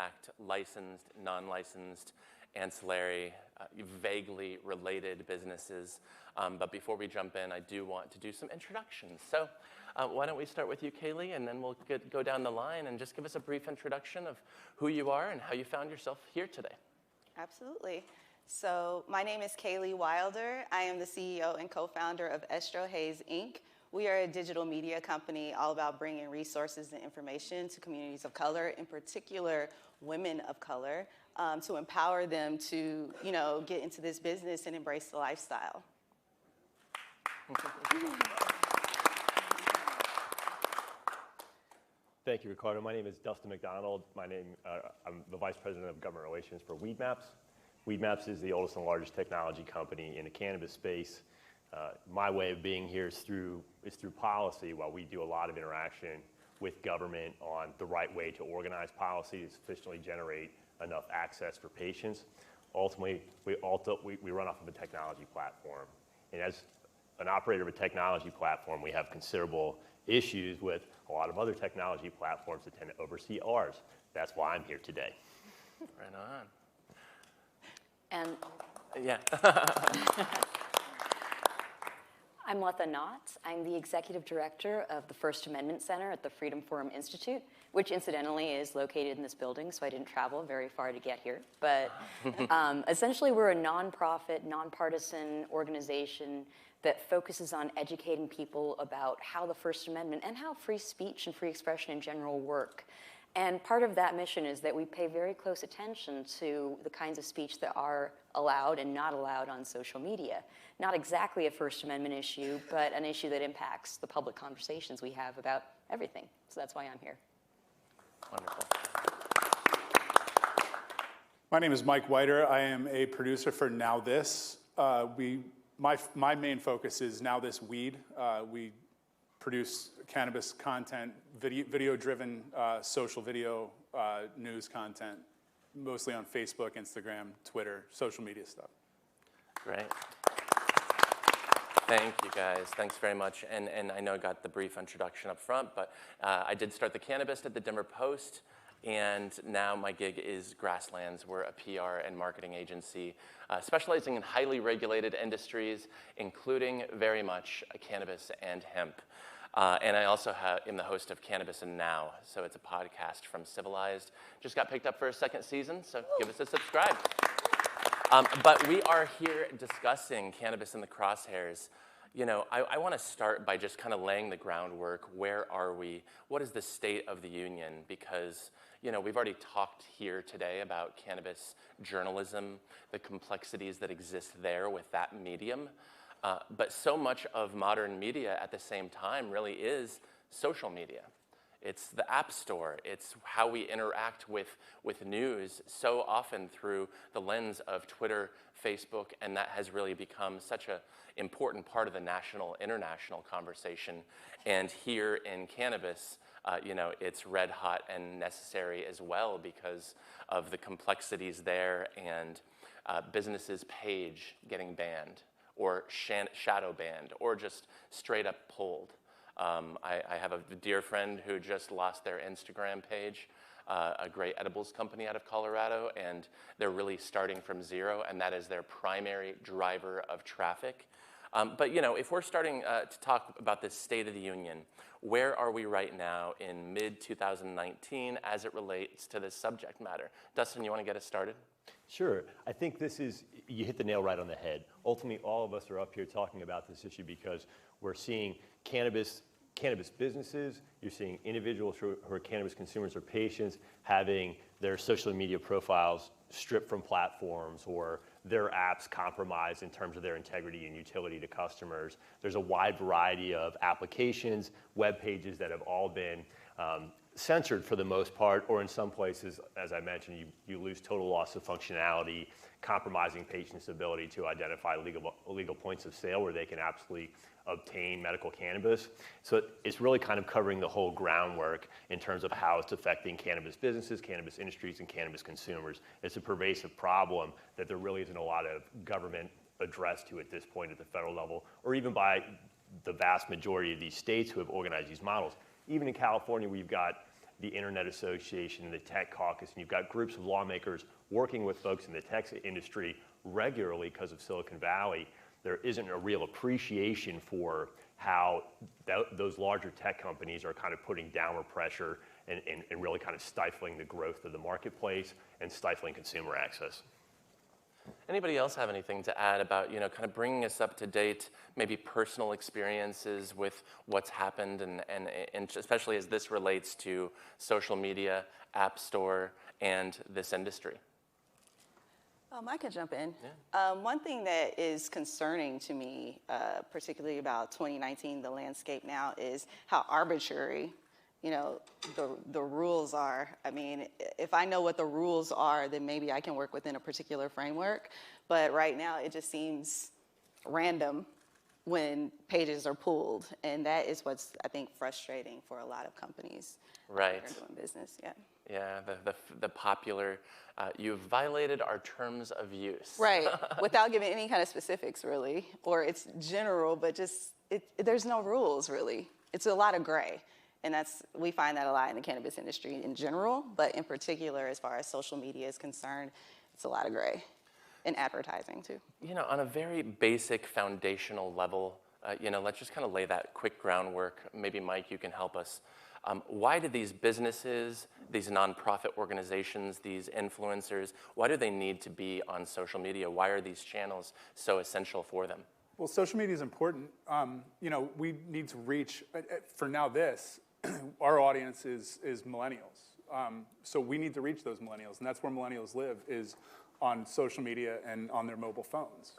impact licensed, non-licensed, ancillary, vaguely related businesses. But before we jump in, I do want to do some introductions. So why don't we start with you, Kaylee, and then we'll go down the line and just give us a brief introduction of who you are and how you found yourself here today. Absolutely. So my name is Kaylee Wilder. I am the CEO and co-founder of Estro Hayes, Inc. We are a digital media company all about bringing resources and information to communities of color, in particular women of color, to empower them to, get into this business and embrace the lifestyle. Thank you, Ricardo. My name is Dustin McDonald. I'm the Vice President of Government Relations for Weedmaps. Weedmaps is the oldest and largest technology company in the cannabis space. My way of being here is through policy, while we do a lot of interaction with government on the right way to organize policy to sufficiently generate enough access for patients. Ultimately, we run off of a technology platform. And as an operator of a technology platform, we have considerable issues with a lot of other technology platforms that tend to oversee ours. That's why I'm here today. Right on. And yeah. I'm Letha Knott. I'm the Executive Director of the First Amendment Center at the Freedom Forum Institute, which incidentally is located in this building, so I didn't travel very far to get here. But essentially, we're a nonprofit, nonpartisan organization that focuses on educating people about how the First Amendment and how free speech and free expression in general work. And part of that mission is that we pay very close attention to the kinds of speech that are allowed and not allowed on social media. Not exactly a First Amendment issue, but an issue that impacts the public conversations we have about everything. So that's why I'm here. Wonderful. My name is Mike Whiter. I am a producer for Now This. My main focus is Now This Weed. We produce cannabis content, video-driven social video news content, mostly on Facebook, Instagram, Twitter, social media stuff. Great. Thank you, guys. Thanks very much. And I know I got the brief introduction up front, but I did start the Cannabis at the Denver Post, and now my gig is Grasslands. We're a PR and marketing agency specializing in highly regulated industries, including very much cannabis and hemp. And I also am the host of Cannabis and Now, so it's a podcast from Civilized. Just got picked up for a second season, so give us a subscribe. But we are here discussing Cannabis in the Crosshairs. I want to start by just kind of laying the groundwork. Where are we? What is the state of the union? Because, we've already talked here today about cannabis journalism, the complexities that exist there with that medium. But so much of modern media at the same time really is social media. It's the App Store. It's how we interact with news so often through the lens of Twitter, Facebook, and that has really become such an important part of the national, international conversation. And here in cannabis, it's red hot and necessary as well because of the complexities there and businesses' page getting banned or shadow banned or just straight up pulled. I have a dear friend who just lost their Instagram page, a great edibles company out of Colorado, and they're really starting from zero, and that is their primary driver of traffic. But if we're starting to talk about the state of the union, where are we right now in mid-2019 as it relates to this subject matter? Dustin, you want to get us started? Sure. I think you hit the nail right on the head. Ultimately, all of us are up here talking about this issue because we're seeing cannabis businesses, you're seeing individuals who are cannabis consumers or patients having their social media profiles stripped from platforms or their apps compromised in terms of their integrity and utility to customers. There's a wide variety of applications, web pages that have all been censored for the most part, or in some places, as I mentioned, you lose total loss of functionality, compromising patients' ability to identify legal points of sale where they can absolutely obtain medical cannabis. So it's really kind of covering the whole groundwork in terms of how it's affecting cannabis businesses, cannabis industries, and cannabis consumers. It's a pervasive problem that there really isn't a lot of government address to at this point at the federal level, or even by the vast majority of these states who have organized these models. Even in California, we've got the Internet Association, the Tech Caucus, and you've got groups of lawmakers working with folks in the tech industry regularly because of Silicon Valley, there isn't a real appreciation for how those larger tech companies are kind of putting downward pressure and really kind of stifling the growth of the marketplace and stifling consumer access. Anybody else have anything to add about, kind of bringing us up to date, maybe personal experiences with what's happened, and especially as this relates to social media, App Store, and this industry? I could jump in. Yeah. One thing that is concerning to me, particularly about 2019, the landscape now, is how arbitrary, the rules are. I mean, if I know what the rules are, then maybe I can work within a particular framework. But right now, it just seems random when pages are pulled, and that is what's, I think, frustrating for a lot of companies Right. that are doing business. Yeah. Yeah, the popular, you've violated our terms of use. Right, without giving any kind of specifics, really, or it's general, but just there's no rules, really. It's a lot of gray, and we find that a lot in the cannabis industry in general, but in particular, as far as social media is concerned, it's a lot of gray, and advertising too. On a very basic foundational level, let's just kind of lay that quick groundwork. Maybe Mike, you can help us. Why do these businesses, these nonprofit organizations, these influencers, why do they need to be on social media? Why are these channels so essential for them? Well, social media is important. We need to reach, for now this, our audience is millennials. So we need to reach those millennials, and that's where millennials live, is on social media and on their mobile phones.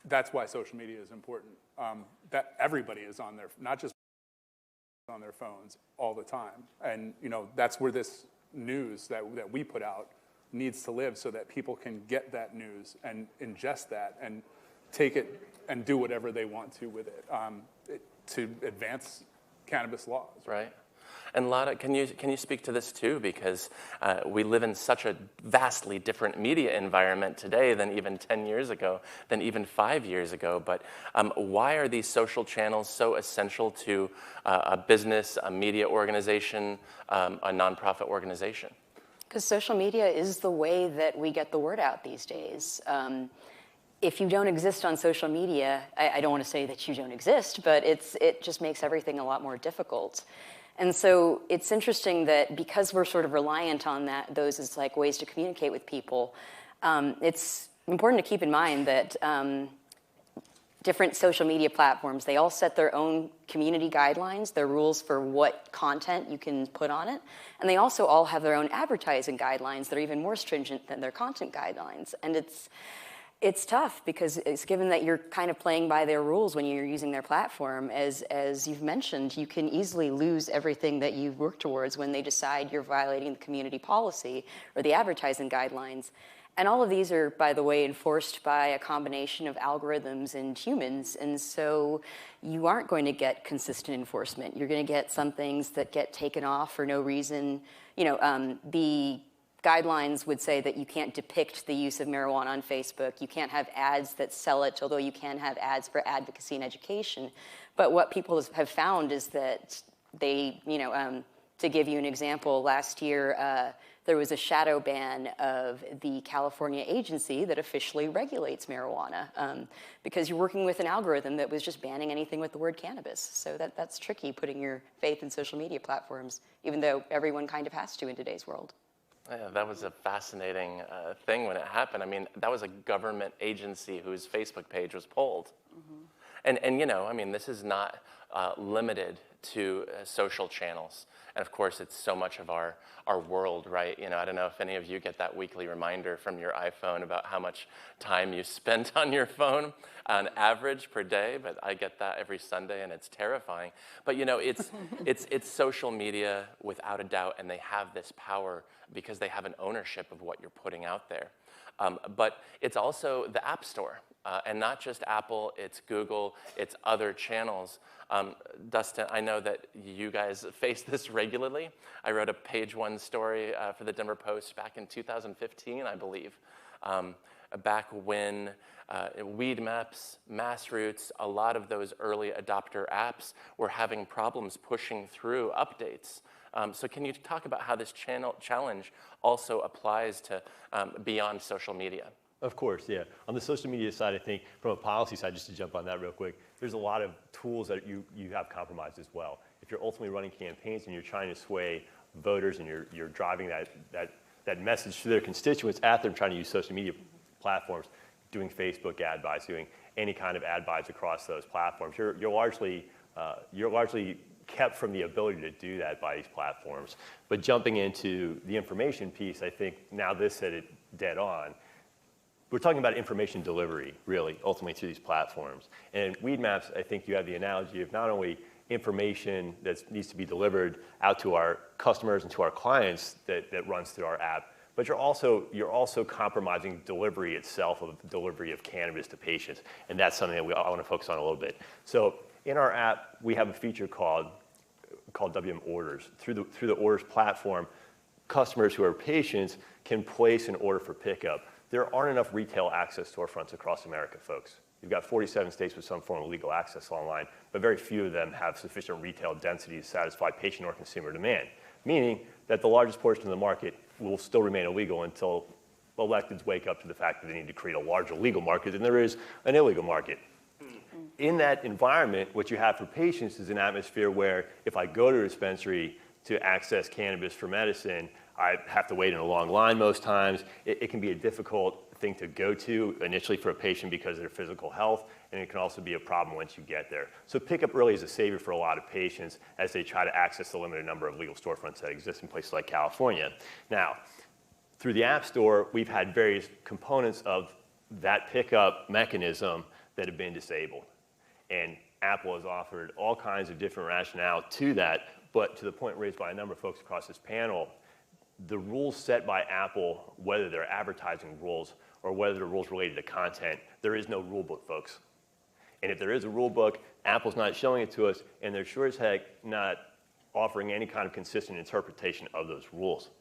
That's why social media is important. That everybody is on there, not just on their phones all the time. And that's where this news that we put out needs to live, so that people can get that news and ingest that and take it and do whatever they want to with it, to advance cannabis laws. Right. And Lada, can you speak to this too? Because we live in such a vastly different media environment today than even 10 years ago, than even 5 years ago. But why are these social channels so essential to a business, a media organization, a nonprofit organization? Because social media is the way that we get the word out these days. If you don't exist on social media, I don't want to say that you don't exist, but it just makes everything a lot more difficult. And so it's interesting that because we're sort of reliant on those as like ways to communicate with people, it's important to keep in mind that different social media platforms, they all set their own community guidelines, their rules for what content you can put on it, and they also all have their own advertising guidelines that are even more stringent than their content guidelines. And it's tough because it's given that you're kind of playing by their rules when you're using their platform. As you've mentioned, you can easily lose everything that you've worked towards when they decide you're violating the community policy or the advertising guidelines. And all of these are, by the way, enforced by a combination of algorithms and humans. And so you aren't going to get consistent enforcement. You're going to get some things that get taken off for no reason. The guidelines would say that you can't depict the use of marijuana on Facebook. You can't have ads that sell it, although you can have ads for advocacy and education. But what people have found is that they, to give you an example, last year there was a shadow ban of the California agency that officially regulates marijuana because you're working with an algorithm that was just banning anything with the word cannabis. So that's tricky, putting your faith in social media platforms, even though everyone kind of has to in today's world. Yeah, that was a fascinating thing when it happened. I mean, that was a government agency whose Facebook page was pulled. Mm-hmm. And this is not limited to social channels. And of course, it's so much of our world, right? I don't know if any of you get that weekly reminder from your iPhone about how much time you spent on your phone on average per day, but I get that every Sunday and it's terrifying. But it's social media without a doubt, and they have this power because they have an ownership of what you're putting out there. But it's also the App Store, and not just Apple, it's Google, it's other channels. Dustin, I know that you guys face this regularly. I wrote a page one story for the Denver Post back in 2015, I believe, back when Weed Maps, Massroots, a lot of those early adopter apps were having problems pushing through updates So can you talk about how this challenge also applies to beyond social media? Of course, yeah. On the social media side, I think from a policy side, just to jump on that real quick, there's a lot of tools that you have compromised as well. If you're ultimately running campaigns and you're trying to sway voters and you're driving that message to their constituents at them trying to use social media platforms, doing Facebook ad buys, doing any kind of ad buys across those platforms, you're largely kept from the ability to do that by these platforms. But jumping into the information piece, I think now this said it dead on. We're talking about information delivery, really, ultimately through these platforms. And Weed Maps, I think you have the analogy of not only information that needs to be delivered out to our customers and to our clients that runs through our app, but you're also compromising delivery itself of delivery of cannabis to patients. And that's something that I want to focus on a little bit. So in our app, we have a feature called WM Orders. Through the Orders platform, customers who are patients can place an order for pickup. There aren't enough retail access storefronts across America, folks. You've got 47 states with some form of legal access online, but very few of them have sufficient retail density to satisfy patient or consumer demand, meaning that the largest portion of the market will still remain illegal until electeds wake up to the fact that they need to create a larger legal market than there is an illegal market. In that environment, what you have for patients is an atmosphere where if I go to a dispensary to access cannabis for medicine, I have to wait in a long line most times. It can be a difficult thing to go to initially for a patient because of their physical health, and it can also be a problem once you get there. So pickup really is a savior for a lot of patients as they try to access the limited number of legal storefronts that exist in places like California. Now, through the App Store, we've had various components of that pickup mechanism that have been disabled. And Apple has offered all kinds of different rationale to that, but to the point raised by a number of folks across this panel, the rules set by Apple, whether they're advertising rules or whether they're rules related to content, there is no rule book, folks. And if there is a rule book, Apple's not showing it to us, and they're sure as heck not offering any kind of consistent interpretation of those rules.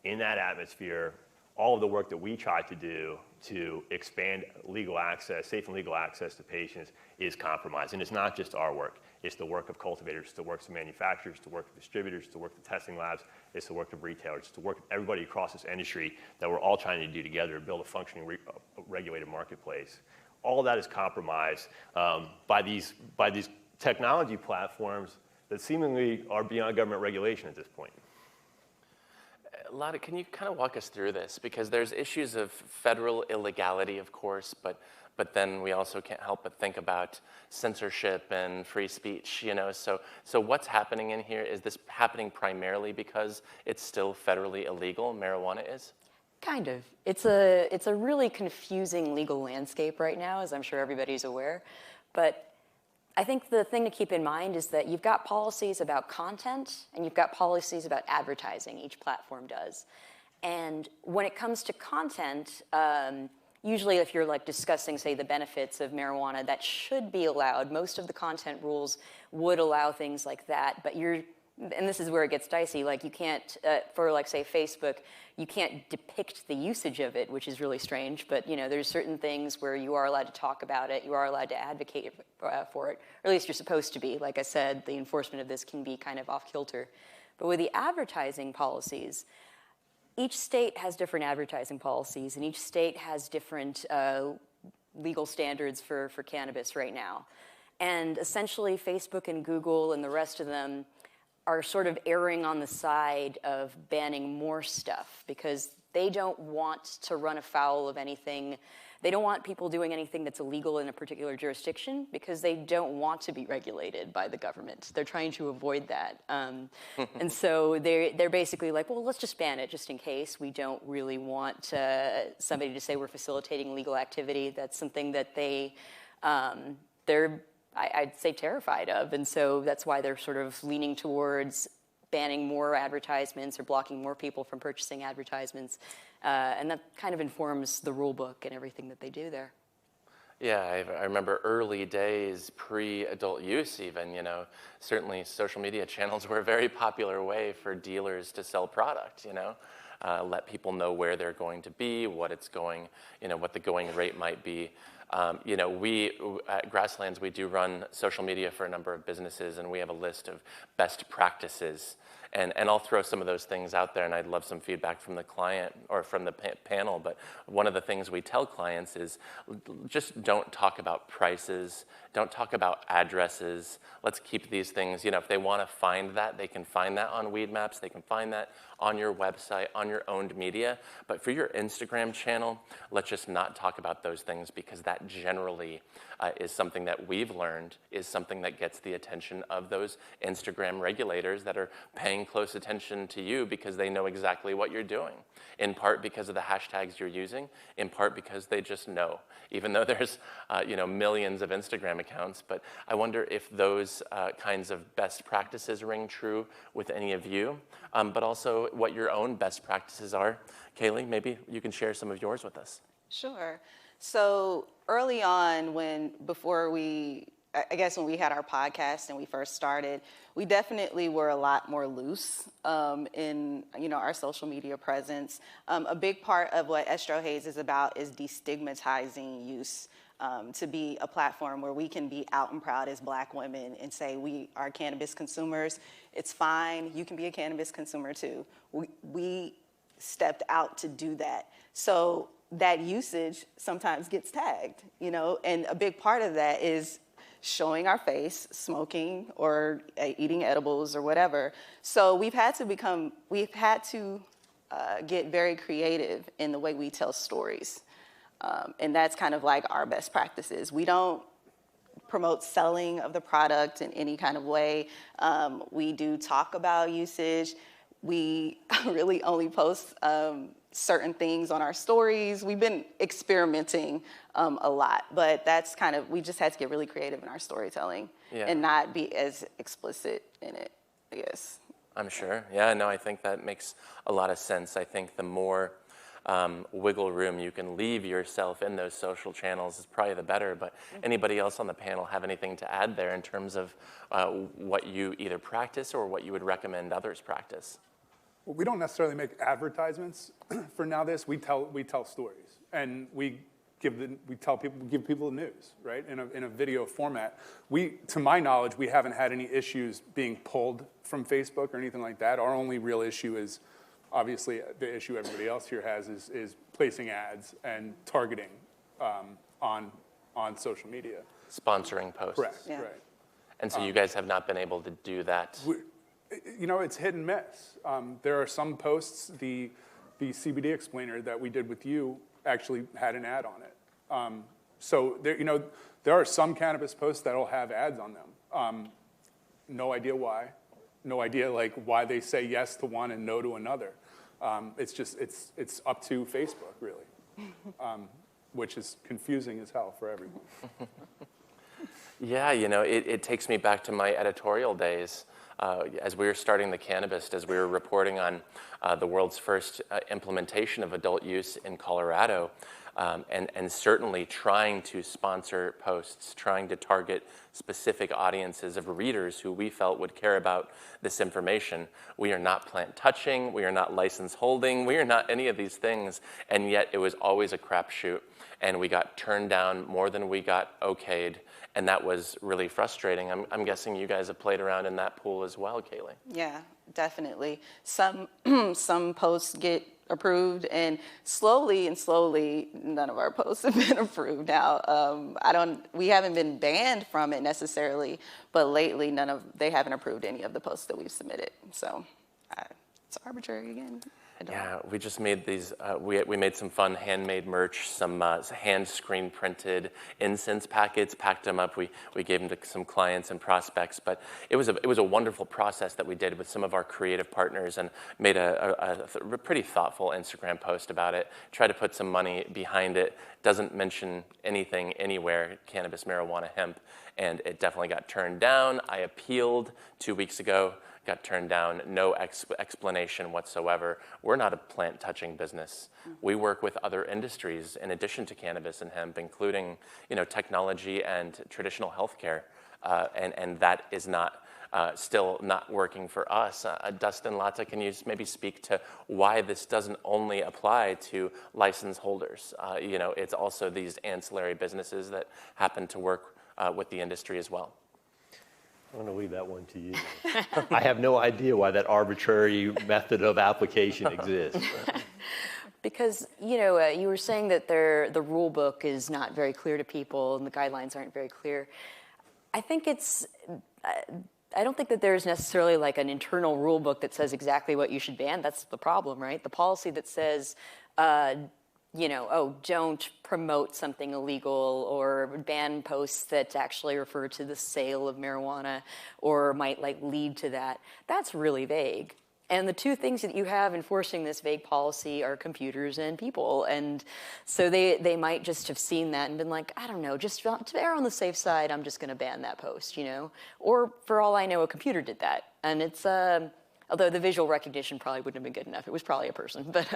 In that atmosphere, all of the work that we try to do to expand legal access, safe and legal access to patients is compromised. And it's not just our work. It's the work of cultivators, it's the work of manufacturers, it's the work of distributors, it's the work of testing labs, it's the work of retailers, it's the work of everybody across this industry that we're all trying to do together to build a functioning regulated marketplace. All of that is compromised by these technology platforms that seemingly are beyond government regulation at this point. Lada, can you kind of walk us through this? Because there's issues of federal illegality, of course, but then we also can't help but think about censorship and free speech, you know? So what's happening in here? Is this happening primarily because it's still federally illegal, marijuana is? Kind of. It's a really confusing legal landscape right now, as I'm sure everybody's aware. But I think the thing to keep in mind is that you've got policies about content and you've got policies about advertising, each platform does. And when it comes to content, usually if you're like discussing, say, the benefits of marijuana, that should be allowed. Most of the content rules would allow things like that, but and this is where it gets dicey, like you can't, for like say Facebook, you can't depict the usage of it, which is really strange, but you know, there's certain things where you are allowed to talk about it, you are allowed to advocate for it, or at least you're supposed to be. Like I said, the enforcement of this can be kind of off kilter. But with the advertising policies, each state has different advertising policies, and each state has different legal standards for cannabis right now. And essentially, Facebook and Google and the rest of them are sort of erring on the side of banning more stuff because they don't want to run afoul of anything. They don't want people doing anything that's illegal in a particular jurisdiction because they don't want to be regulated by the government. They're trying to avoid that. And so they're basically like, well, let's just ban it just in case. We don't really want somebody to say we're facilitating illegal activity. That's something that I'd say terrified of, and so that's why they're sort of leaning towards banning more advertisements or blocking more people from purchasing advertisements, and that kind of informs the rule book and everything that they do there. Yeah, I remember early days, pre-adult use even, you know, certainly social media channels were a very popular way for dealers to sell product, you know, let people know where they're going to be, what it's going, you know, what the going rate might be. You know, we at Grasslands, we do run social media for a number of businesses, and we have a list of best practices. And I'll throw some of those things out there, and I'd love some feedback from the client or from the panel. But one of the things we tell clients is just don't talk about prices, don't talk about addresses. Let's keep these things, if they want to find that, they can find that on Weed Maps, they can find that on your website, on your owned media. But for your Instagram channel, let's just not talk about those things, because that generally is something that we've learned is something that gets the attention of those Instagram regulators that are paying close attention to you because they know exactly what you're doing, in part because of the hashtags you're using, in part because they just know, even though there's millions of Instagram accounts. But I wonder if those kinds of best practices ring true with any of you, but also what your own best practices are. Kaylee, maybe you can share some of yours with us. Sure. So early on, before we had our podcast and we first started, we definitely were a lot more loose in our social media presence. A big part of what Estro Haze is about is destigmatizing use, to be a platform where we can be out and proud as Black women and say we are cannabis consumers. It's fine. You can be a cannabis consumer too. We stepped out to do that. So that usage sometimes gets tagged, and a big part of that is showing our face, smoking or eating edibles or whatever. So we've had to get very creative in the way we tell stories. And that's kind of like our best practices. We don't promote selling of the product in any kind of way. We do talk about usage. We really only post certain things on our stories. We've been experimenting a lot, but that's we just had to get really creative in our storytelling and not be as explicit in it, I guess. I'm sure. Yeah, no, I think that makes a lot of sense. I think the more wiggle room you can leave yourself in those social channels is probably the better. But anybody else on the panel have anything to add there in terms of what you either practice or what you would recommend others practice? Well, we don't necessarily make advertisements for Now This. We tell stories, and we give people the news, right? In a video format. To my knowledge, we haven't had any issues being pulled from Facebook or anything like that. Our only real issue is, obviously, the issue everybody else here has is placing ads and targeting on social media. Sponsoring posts. Correct. Yeah. Right. And so you guys have not been able to do that. It's hit and miss. There are some posts, the CBD explainer that we did with you actually had an ad on it. So there are some cannabis posts that'll have ads on them. No idea why. No idea why they say yes to one and no to another. It's up to Facebook really, which is confusing as hell for everyone. Yeah, it takes me back to my editorial days. As we were starting the Cannabis, as we were reporting on the world's first implementation of adult use in Colorado, and certainly trying to sponsor posts, trying to target specific audiences of readers who we felt would care about this information. We are not plant touching, we are not license holding, we are not any of these things, and yet it was always a crapshoot, and we got turned down more than we got okayed. And that was really frustrating. I'm guessing you guys have played around in that pool as well, Kaylee. Yeah, definitely. Some posts get approved, and slowly, none of our posts have been approved now. We haven't been banned from it necessarily, but lately they haven't approved any of the posts that we've submitted. So it's arbitrary again. Yeah, we just made these, we made some fun handmade merch, some hand screen printed incense packets, packed them up. We gave them to some clients and prospects, but it was a wonderful process that we did with some of our creative partners and made a pretty thoughtful Instagram post about it, tried to put some money behind it, doesn't mention anything anywhere, cannabis, marijuana, hemp, and it definitely got turned down. I appealed 2 weeks ago. Got turned down, no explanation whatsoever. We're not a plant-touching business. We work with other industries in addition to cannabis and hemp, including technology and traditional healthcare, and that is not still not working for us. Dustin Latta, can you maybe speak to why this doesn't only apply to license holders? It's also these ancillary businesses that happen to work with the industry as well. I'm going to leave that one to you. I have no idea why that arbitrary method of application exists. Because, you were saying that the rule book is not very clear to people and the guidelines aren't very clear. I think I don't think that there's necessarily like an internal rule book that says exactly what you should ban. That's the problem, right? The policy that says, don't promote something illegal or ban posts that actually refer to the sale of marijuana or might like lead to that. That's really vague. And the two things that you have enforcing this vague policy are computers and people. And so they might just have seen that and been like, I don't know, just to err on the safe side, I'm just going to ban that post, Or for all I know, a computer did that. And it's, although the visual recognition probably wouldn't have been good enough. It was probably a person. But,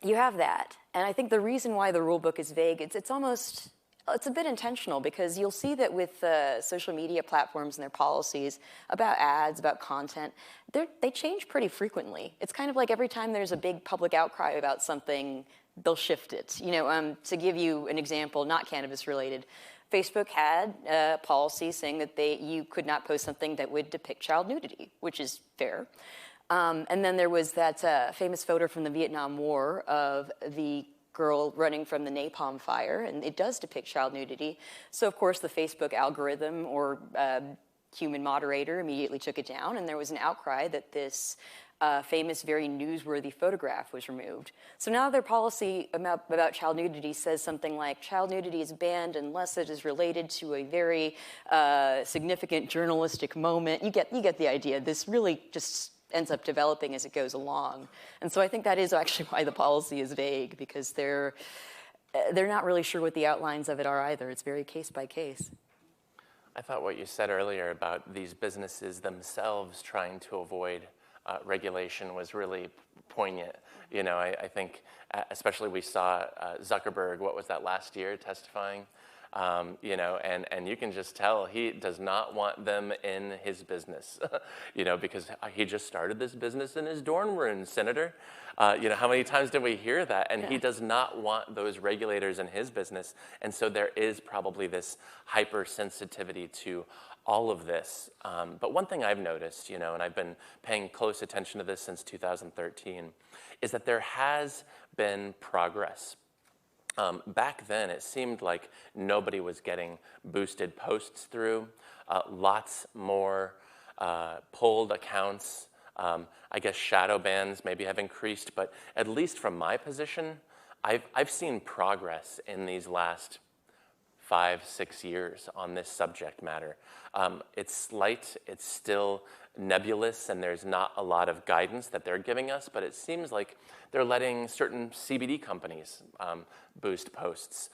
you have that. And I think the reason why the rule book is vague, it's a bit intentional because you'll see that with social media platforms and their policies about ads, about content, they change pretty frequently. It's kind of like every time there's a big public outcry about something, they'll shift it. To give you an example, not cannabis related, Facebook had a policy saying that you could not post something that would depict child nudity, which is fair. And then there was that famous photo from the Vietnam War of the girl running from the napalm fire, and it does depict child nudity. So, of course, the Facebook algorithm or human moderator immediately took it down, and there was an outcry that this famous, very newsworthy photograph was removed. So now their policy about child nudity says something like, child nudity is banned unless it is related to a very significant journalistic moment. You get the idea. This really just ends up developing as it goes along. And so I think that is actually why the policy is vague, because they're not really sure what the outlines of it are either. It's very case by case. I thought what you said earlier about these businesses themselves trying to avoid regulation was really poignant. I think especially we saw Zuckerberg, what was that, last year, testifying? And you can just tell he does not want them in his business, because he just started this business in his dorm room, Senator. How many times did we hear that? And he does not want those regulators in his business. And so there is probably this hypersensitivity to all of this. But one thing I've noticed, and I've been paying close attention to this since 2013, is that there has been progress. Back then, it seemed like nobody was getting boosted posts through. Lots more pulled accounts. I guess shadow bans maybe have increased, but at least from my position, I've seen progress in these last 5-6 years on this subject matter. It's slight, it's still nebulous, and there's not a lot of guidance that they're giving us, but it seems like they're letting certain CBD companies boost posts.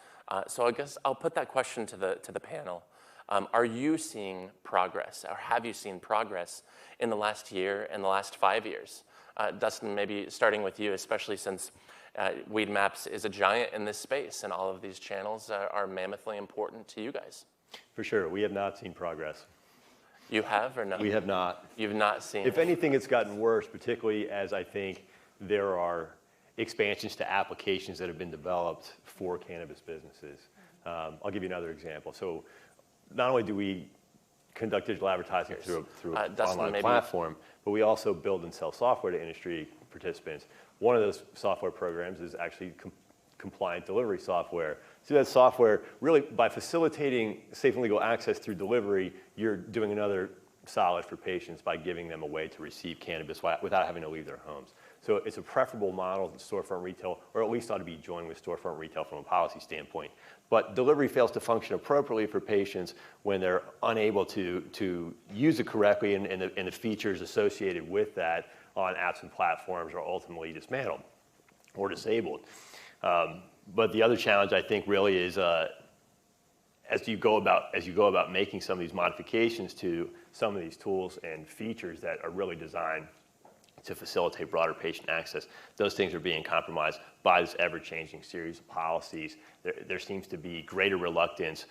So I guess I'll put that question to the panel. Are you seeing progress, or have you seen progress in the last year, in the last 5 years? Dustin, maybe starting with you, especially since Weed Maps is a giant in this space, and all of these channels are mammothly important to you guys. For sure, we have not seen progress. You have or no? We have not. You've not seen If anything, it's gotten worse, particularly as I think there are expansions to applications that have been developed for cannabis businesses. I'll give you another example. So not only do we conduct digital advertising through an online platform, but we also build and sell software to industry participants. One of those software programs is actually compliant delivery software. So that software, really, by facilitating safe and legal access through delivery, you're doing another solid for patients by giving them a way to receive cannabis without having to leave their homes. So it's a preferable model to storefront retail, or at least ought to be joined with storefront retail from a policy standpoint. But delivery fails to function appropriately for patients when they're unable to use it correctly, and the features associated with that on apps and platforms are ultimately dismantled or disabled. But the other challenge, I think, really is as you go about making some of these modifications to some of these tools and features that are really designed to facilitate broader patient access, those things are being compromised by this ever-changing series of policies. There seems to be greater reluctance,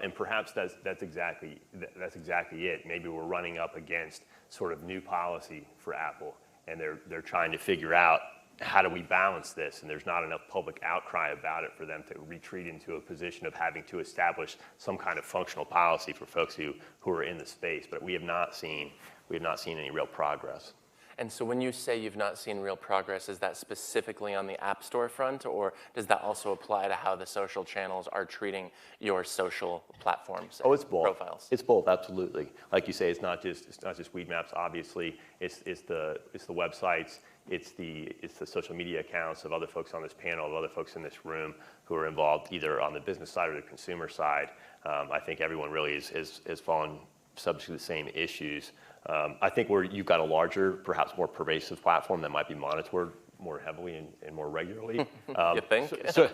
and perhaps that's exactly it. Maybe we're running up against sort of new policy for Apple, and they're trying to figure out how do we balance this? And there's not enough public outcry about it for them to retreat into a position of having to establish some kind of functional policy for folks who are in the space. But we have not seen any real progress. And so when you say you've not seen real progress, is that specifically on the App Store front, or does that also apply to how the social channels are treating your social platforms? Oh, it's both. Profiles. It's both, absolutely. Like you say, it's not just weed maps. Obviously, it's the websites, it's the social media accounts of other folks on this panel, of other folks in this room who are involved either on the business side or the consumer side. I think everyone really is fallen subject to the same issues. I think where you've got a larger, perhaps more pervasive platform that might be monitored more heavily and more regularly. You think? So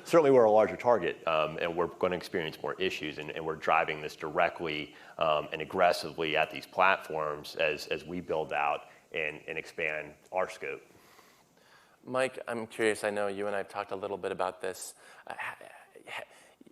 certainly we're a larger target, and we're going to experience more issues, and we're driving this directly and aggressively at these platforms as we build out and expand our scope. Mike, I'm curious, I know you and I have talked a little bit about this.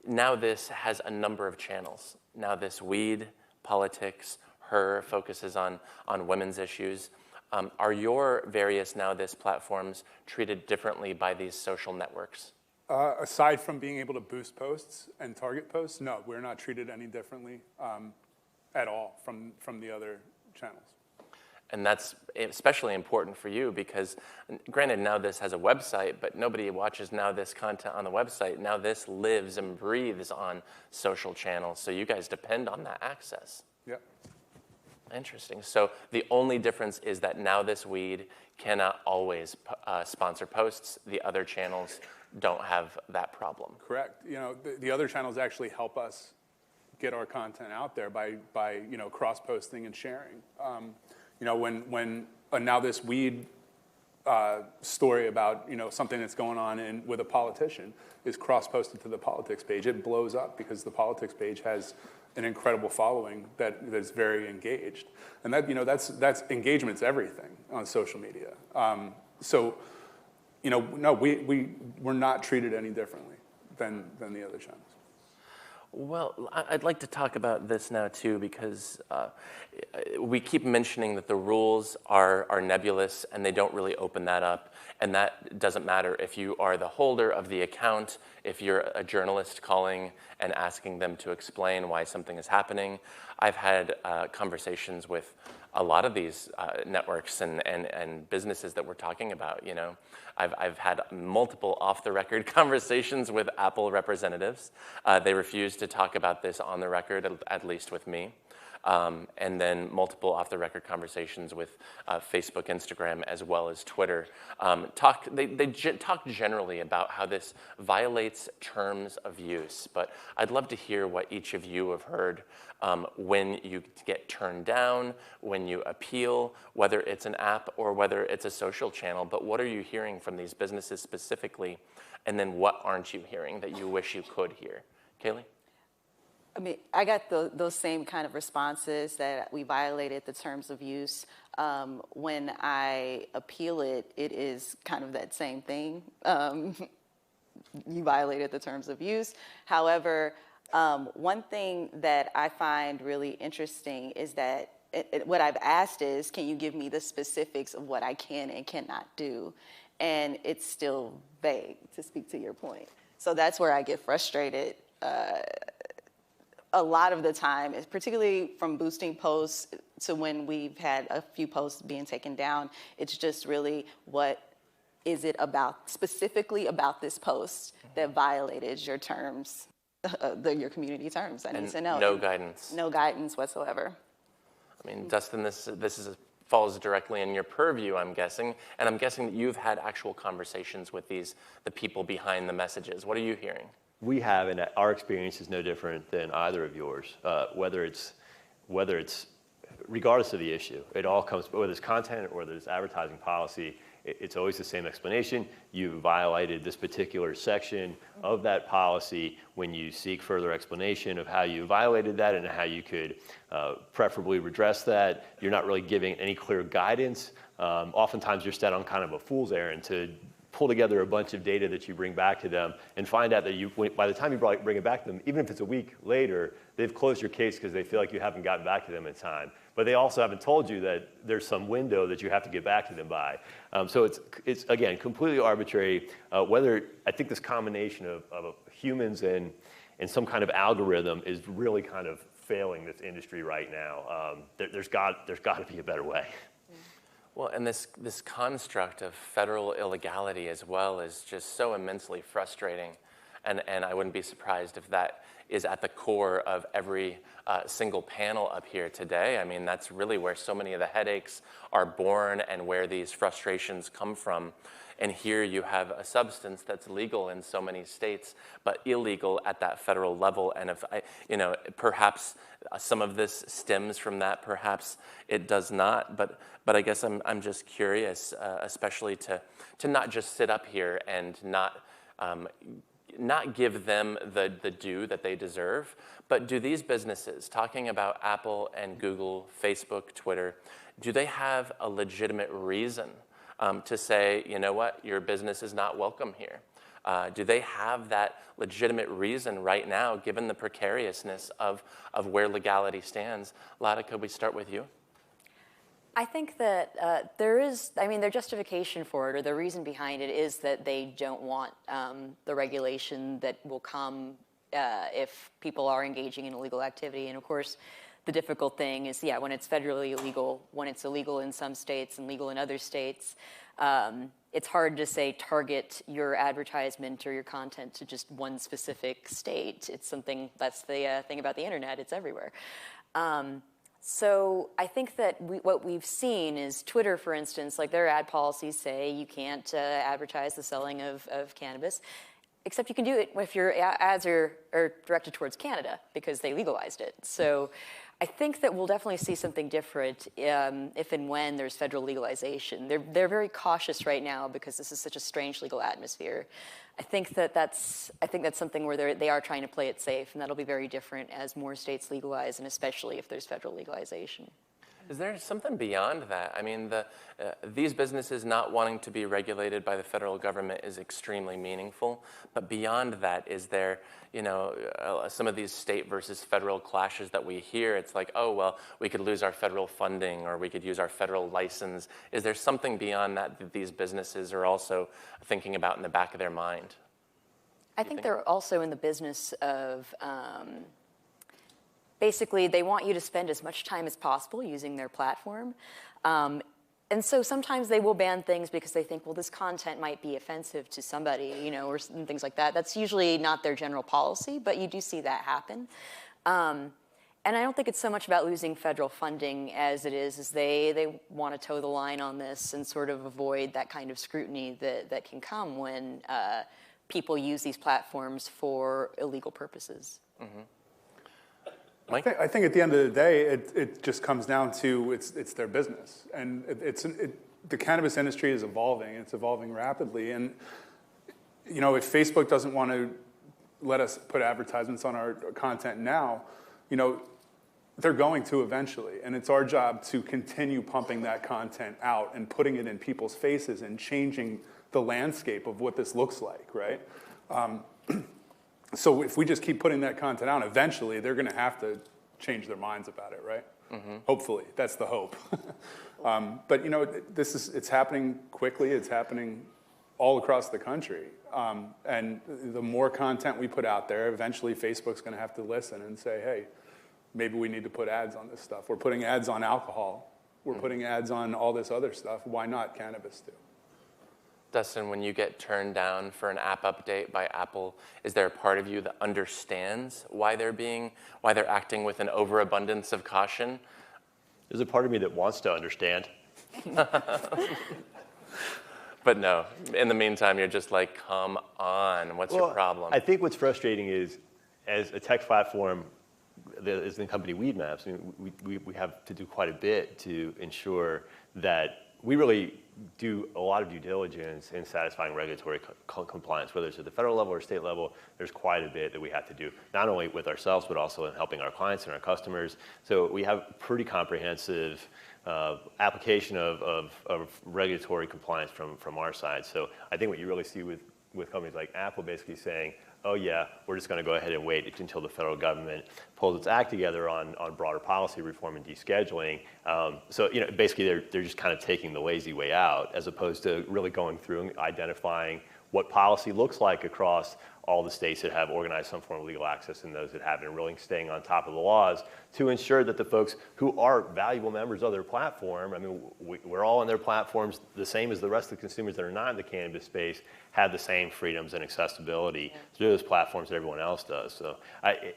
Now this has a number of channels. Now this weed, politics, her focuses on women's issues. Are your various Now This platforms treated differently by these social networks? Aside from being able to boost posts and target posts, no, we're not treated any differently at all from the other channels. And that's especially important for you because, granted, Now This has a website, but nobody watches Now This content on the website. Now This lives and breathes on social channels, so you guys depend on that access. Yep. Interesting. So the only difference is that Now This Weed cannot always sponsor posts. The other channels don't have that problem. Correct. You know, the other channels actually help us get our content out there by you know, cross-posting and sharing. You know, when a Now This Weed story about, you know, something that's going on with a politician is cross-posted to the politics page, it blows up because the politics page has an incredible following that's very engaged, and that, you know, that's engagement's everything on social media. So, you know, no, we're not treated any differently than the other channels. Well, I'd like to talk about this now too, because we keep mentioning that the rules are nebulous and they don't really open that up. And that doesn't matter if you are the holder of the account, if you're a journalist calling and asking them to explain why something is happening. I've had conversations with a lot of these networks and businesses that we're talking about, you know. I've had multiple off-the-record conversations with Apple representatives. They refuse to talk about this on the record, at least with me. And then multiple off-the-record conversations with Facebook, Instagram, as well as Twitter. They talk generally about how this violates terms of use, but I'd love to hear what each of you have heard when you get turned down, when you appeal, whether it's an app or whether it's a social channel, but what are you hearing from these businesses specifically, and then what aren't you hearing that you wish you could hear? Kaylee? I mean, I got those same kind of responses that we violated the terms of use. When I appeal it, it is kind of that same thing. You violated the terms of use. However, one thing that I find really interesting is that what I've asked is, can you give me the specifics of what I can and cannot do? And it's still vague, to speak to your point. So that's where I get frustrated. A lot of the time, particularly from boosting posts to when we've had a few posts being taken down, it's just really what is it about, specifically about this post that violated your terms, your community terms. I need to know. No guidance. No guidance whatsoever. I mean, Dustin, this falls directly in your purview, I'm guessing, and I'm guessing that you've had actual conversations with the people behind the messages. What are you hearing? We have, and our experience is no different than either of yours. Whether it's regardless of the issue, it all comes, whether it's content or whether it's advertising policy, it's always the same explanation. You violated this particular section of that policy. When you seek further explanation of how you violated that and how you could preferably redress that, you're not really giving any clear guidance. Oftentimes you're set on kind of a fool's errand to pull together a bunch of data that you bring back to them and find out that by the time you bring it back to them, even if it's a week later, they've closed your case because they feel like you haven't gotten back to them in time. But they also haven't told you that there's some window that you have to get back to them by. So it's again, completely arbitrary. I think this combination of humans and some kind of algorithm is really kind of failing this industry right now. There's got to be a better way. Well, and this construct of federal illegality as well is just so immensely frustrating. And I wouldn't be surprised if that is at the core of every single panel up here today. I mean, that's really where so many of the headaches are born and where these frustrations come from. And here you have a substance that's legal in so many states, but illegal at that federal level. And if perhaps some of this stems from that, perhaps it does not. But I guess I'm just curious, especially to not just sit up here and not give them the due that they deserve, but do these businesses, talking about Apple and Google, Facebook, Twitter, do they have a legitimate reason to say, you know what, your business is not welcome here? Do they have that legitimate reason right now, given the precariousness of where legality stands? Lada, could we start with you? I think that their justification for it, or the reason behind it, is that they don't want the regulation that will come if people are engaging in illegal activity. And of course, the difficult thing is, when it's federally illegal, when it's illegal in some states and legal in other states, it's hard to say target your advertisement or your content to just one specific state. It's something, that's the thing about the internet, it's everywhere. So I think that what we've seen is Twitter, for instance, like their ad policies say you can't advertise the selling of cannabis, except you can do it if your ads are directed towards Canada because they legalized it. So I think that we'll definitely see something different if and when there's federal legalization. They're very cautious right now because this is such a strange legal atmosphere. I think that's something where they are trying to play it safe, and that'll be very different as more states legalize, and especially if there's federal legalization. Is there something beyond that? I mean, these businesses not wanting to be regulated by the federal government is extremely meaningful. But beyond that, is there, some of these state versus federal clashes that we hear? It's like, oh, well, we could lose our federal funding or we could use our federal license. Is there something beyond that these businesses are also thinking about in the back of their mind? I think they're also in the business of... basically, they want you to spend as much time as possible using their platform. And so sometimes they will ban things because they think, well, this content might be offensive to somebody, or things like that. That's usually not their general policy, but you do see that happen. And I don't think it's so much about losing federal funding as it is they want to toe the line on this and sort of avoid that kind of scrutiny that can come when people use these platforms for illegal purposes. Mm-hmm. Mike? I think at the end of the day, it just comes down to it's their business, and the cannabis industry is evolving. It's evolving rapidly, and if Facebook doesn't want to let us put advertisements on our content now, they're going to eventually, and it's our job to continue pumping that content out and putting it in people's faces and changing the landscape of what this looks like, right? So if we just keep putting that content out, eventually they're going to have to change their minds about it, right? Mm-hmm. Hopefully, that's the hope. But it's happening quickly. It's happening all across the country. And the more content we put out there, eventually Facebook's going to have to listen and say, hey, maybe we need to put ads on this stuff. We're putting ads on alcohol. We're putting ads on all this other stuff. Why not cannabis too? Dustin, when you get turned down for an app update by Apple, is there a part of you that understands why they're acting with an overabundance of caution? There's a part of me that wants to understand. But no, in the meantime, you're just like, come on, what's your problem? I think what's frustrating is, as a tech platform, as the company Weedmaps, we have to do quite a bit to ensure that we really do a lot of due diligence in satisfying regulatory compliance, whether it's at the federal level or state level. There's quite a bit that we have to do, not only with ourselves, but also in helping our clients and our customers. So we have pretty comprehensive application of regulatory compliance from our side. So I think what you really see with companies like Apple basically saying, oh yeah, we're just going to go ahead and wait until the federal government pulls its act together on broader policy reform and descheduling. So basically they're just kind of taking the lazy way out, as opposed to really going through and identifying what policy looks like across all the states that have organized some form of legal access and those that haven't, and really staying on top of the laws to ensure that the folks who are valuable members of their platform, I mean, we're all on their platforms the same as the rest of the consumers that are not in the cannabis space, have the same freedoms and accessibility through those platforms that everyone else does. So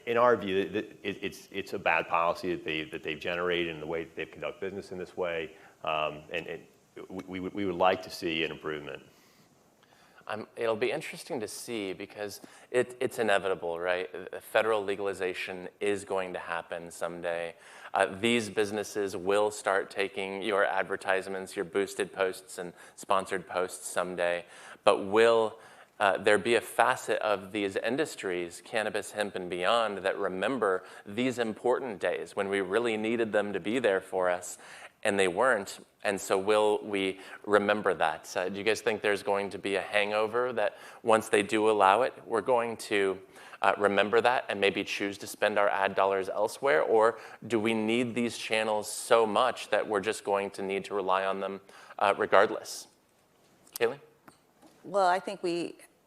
in our view, it's a bad policy that they've generated in the way that they've conducted business in this way, and we would like to see an improvement. It'll be interesting to see, because it's inevitable, right? Federal legalization is going to happen someday. These businesses will start taking your advertisements, your boosted posts and sponsored posts someday. But will there be a facet of these industries, cannabis, hemp, and beyond, that remember these important days when we really needed them to be there for us, and they weren't? And so will we remember that? Do you guys think there's going to be a hangover that once they do allow it, we're going to remember that and maybe choose to spend our ad dollars elsewhere? Or do we need these channels so much that we're just going to need to rely on them regardless? Kaylee? Well, I think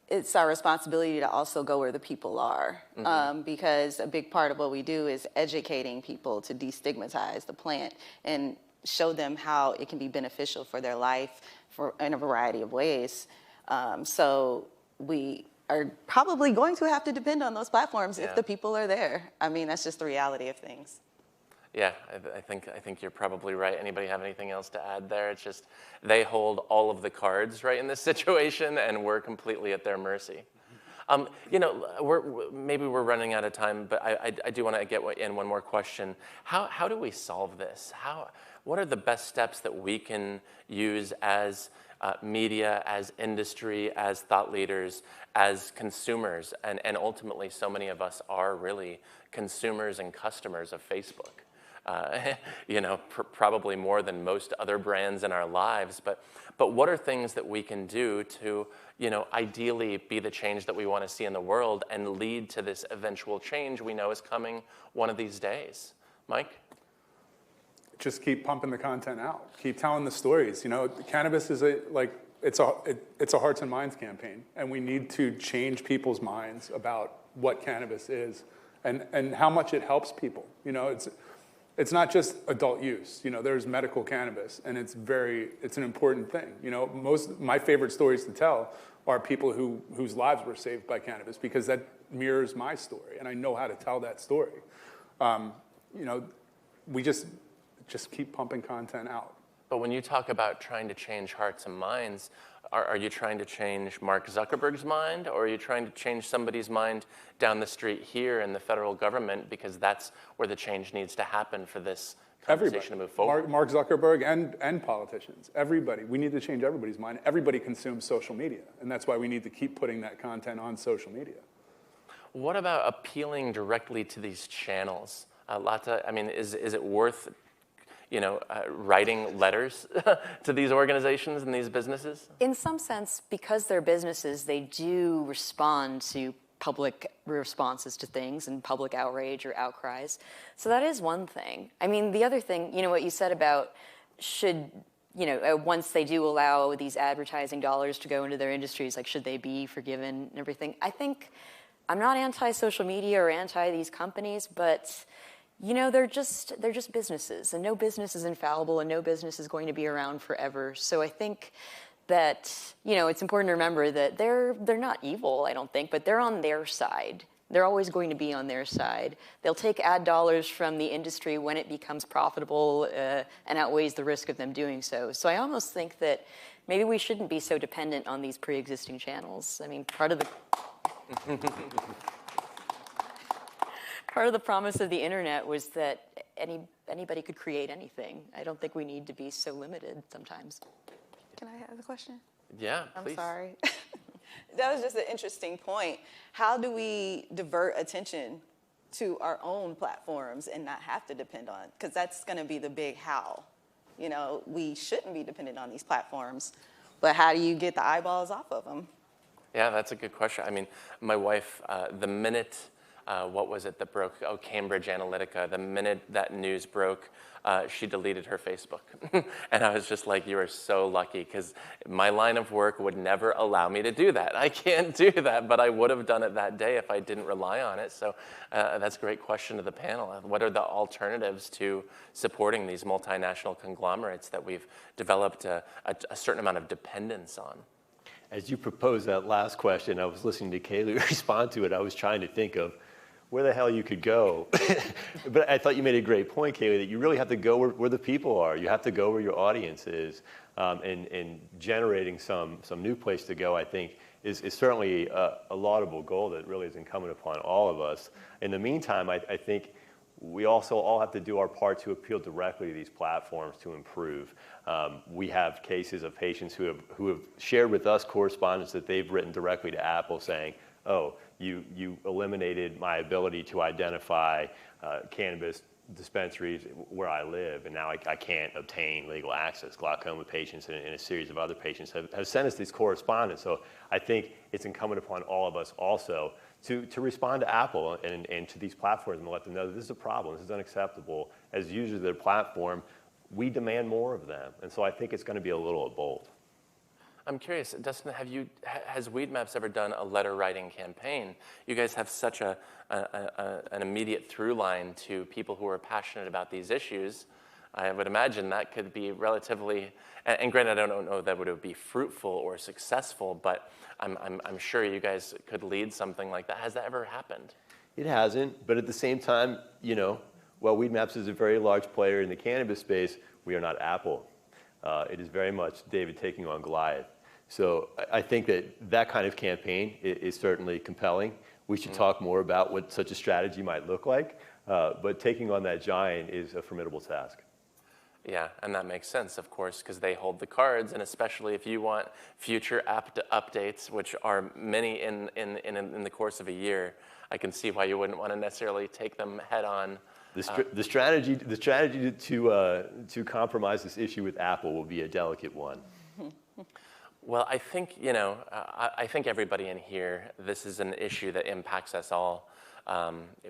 it's our responsibility to also go where the people are, because a big part of what we do is educating people to destigmatize the plant and show them how it can be beneficial for their life in a variety of ways. So we are probably going to have to depend on those platforms if the people are there. I mean, that's just the reality of things. Yeah, I think you're probably right. Anybody have anything else to add there? It's just they hold all of the cards right in this situation, and we're completely at their mercy. Maybe we're running out of time, but I do want to get in one more question. How do we solve this? What are the best steps that we can use as media, as industry, as thought leaders, as consumers, and ultimately so many of us are really consumers and customers of Facebook. Probably more than most other brands in our lives. But what are things that we can do to, ideally be the change that we want to see in the world and lead to this eventual change we know is coming one of these days? Mike? Just keep pumping the content out. Keep telling the stories. Cannabis is it's a hearts and minds campaign, and we need to change people's minds about what cannabis is and how much it helps people. It's not just adult use. There's medical cannabis, and it's an important thing. My favorite stories to tell are people whose lives were saved by cannabis, because that mirrors my story, and I know how to tell that story. We just keep pumping content out. But when you talk about trying to change hearts and minds, are you trying to change Mark Zuckerberg's mind, or are you trying to change somebody's mind down the street here in the federal government, because that's where the change needs to happen for this conversation to move forward? Mark Zuckerberg and politicians, everybody. We need to change everybody's mind. Everybody consumes social media, and that's why we need to keep putting that content on social media. What about appealing directly to these channels? Is it worth writing letters to these organizations and these businesses? In some sense, because they're businesses, they do respond to public responses to things and public outrage or outcries. So that is one thing. The other thing, what you said about once they do allow these advertising dollars to go into their industries, should they be forgiven and everything? I think I'm not anti-social media or anti these companies, but they're just businesses, and no business is infallible, and no business is going to be around forever. So I think that, it's important to remember that they're not evil, I don't think, but they're on their side. They're always going to be on their side. They'll take ad dollars from the industry when it becomes profitable and outweighs the risk of them doing so. So I almost think that maybe we shouldn't be so dependent on these pre-existing channels. Part of the promise of the internet was that anybody could create anything. I don't think we need to be so limited sometimes. Can I have a question? Yeah, please. I'm sorry. That was just an interesting point. How do we divert attention to our own platforms and not have to depend on? Because that's going to be the big how. we shouldn't be dependent on these platforms. But how do you get the eyeballs off of them? Yeah, that's a good question. I mean, my wife, the minute, what was it that broke? Oh, Cambridge Analytica. The minute that news broke, she deleted her Facebook. And I was just like, you are so lucky, because my line of work would never allow me to do that. I can't do that, but I would have done it that day if I didn't rely on it. So that's a great question to the panel. What are the alternatives to supporting these multinational conglomerates that we've developed a certain amount of dependence on? As you proposed that last question, I was listening to Kaylee respond to it. I was trying to think of where the hell you could go. But I thought you made a great point, Kaylee, that you really have to go where the people are. You have to go where your audience is. And generating some new place to go, I think, is certainly a laudable goal that really is incumbent upon all of us. In the meantime, I think we also all have to do our part to appeal directly to these platforms to improve. We have cases of patients who have shared with us correspondence that they've written directly to Apple saying, oh, you eliminated my ability to identify cannabis dispensaries where I live, and now I can't obtain legal access. Glaucoma patients and a series of other patients have sent us these correspondence. So I think it's incumbent upon all of us also to respond to Apple and to these platforms and let them know that this is a problem, this is unacceptable. As users of their platform, we demand more of them. And so I think it's going to be a little of both. I'm curious, Dustin, has Weedmaps ever done a letter writing campaign? You guys have such an immediate through line to people who are passionate about these issues. I would imagine that could be relatively, and granted, I don't know that would be fruitful or successful, but I'm sure you guys could lead something like that. Has that ever happened? It hasn't, but at the same time, while Weedmaps is a very large player in the cannabis space, we are not Apple. It is very much David taking on Goliath. So I think that kind of campaign is certainly compelling. We should talk more about what such a strategy might look like, but taking on that giant is a formidable task. Yeah, and that makes sense, of course, because they hold the cards, and especially if you want future app updates, which are many in the course of a year, I can see why you wouldn't want to necessarily take them head on. The strategy to compromise this issue with Apple will be a delicate one. Well, I think I think everybody in here, this is an issue that impacts us all.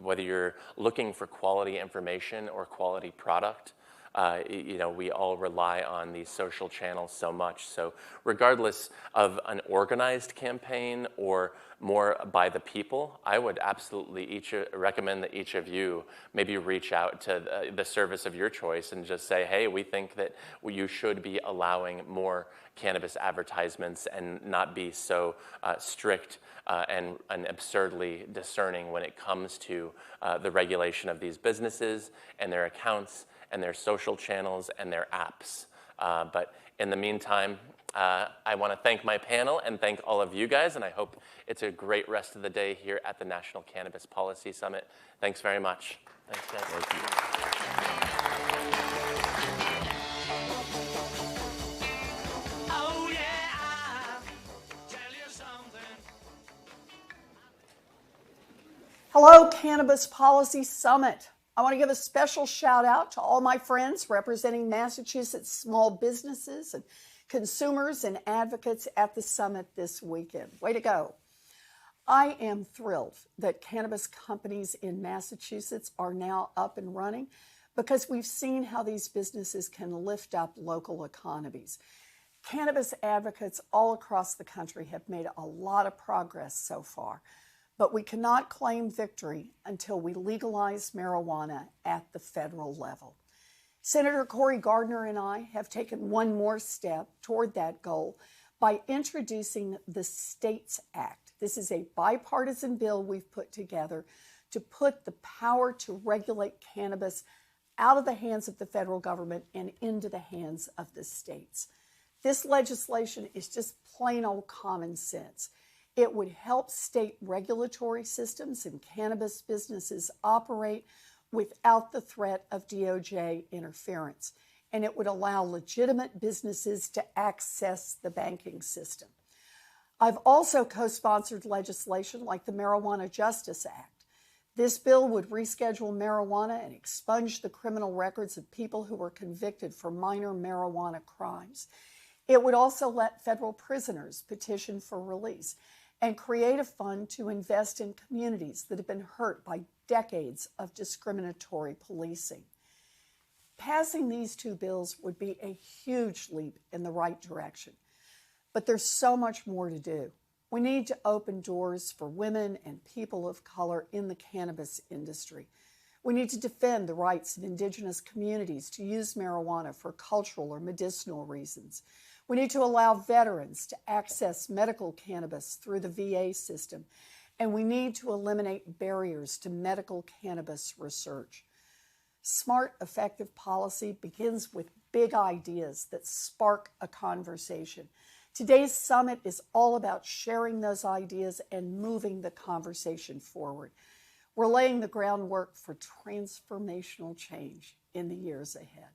Whether you're looking for quality information or quality product, we all rely on these social channels so much. So regardless of an organized campaign or more by the people, I would absolutely recommend that each of you maybe reach out to the service of your choice and just say, hey, we think that you should be allowing more cannabis advertisements and not be so strict and absurdly discerning when it comes to the regulation of these businesses and their accounts and their social channels and their apps. But in the meantime, I want to thank my panel and thank all of you guys, and I hope it's a great rest of the day here at the National Cannabis Policy Summit. Thanks very much. Thanks, guys. Thank you. Hello, Cannabis Policy Summit. I want to give a special shout out to all my friends representing Massachusetts small businesses and consumers and advocates at the summit this weekend. Way to go. I am thrilled that cannabis companies in Massachusetts are now up and running because we've seen how these businesses can lift up local economies. Cannabis advocates all across the country have made a lot of progress so far. But we cannot claim victory until we legalize marijuana at the federal level. Senator Cory Gardner and I have taken one more step toward that goal by introducing the STATES Act. This is a bipartisan bill we've put together to put the power to regulate cannabis out of the hands of the federal government and into the hands of the states. This legislation is just plain old common sense. It would help state regulatory systems and cannabis businesses operate without the threat of DOJ interference, and it would allow legitimate businesses to access the banking system. I've also co-sponsored legislation like the Marijuana Justice Act. This bill would reschedule marijuana and expunge the criminal records of people who were convicted for minor marijuana crimes. It would also let federal prisoners petition for release and create a fund to invest in communities that have been hurt by decades of discriminatory policing. Passing these two bills would be a huge leap in the right direction, but there's so much more to do. We need to open doors for women and people of color in the cannabis industry. We need to defend the rights of indigenous communities to use marijuana for cultural or medicinal reasons. We need to allow veterans to access medical cannabis through the VA system, and we need to eliminate barriers to medical cannabis research. Smart, effective policy begins with big ideas that spark a conversation. Today's summit is all about sharing those ideas and moving the conversation forward. We're laying the groundwork for transformational change in the years ahead.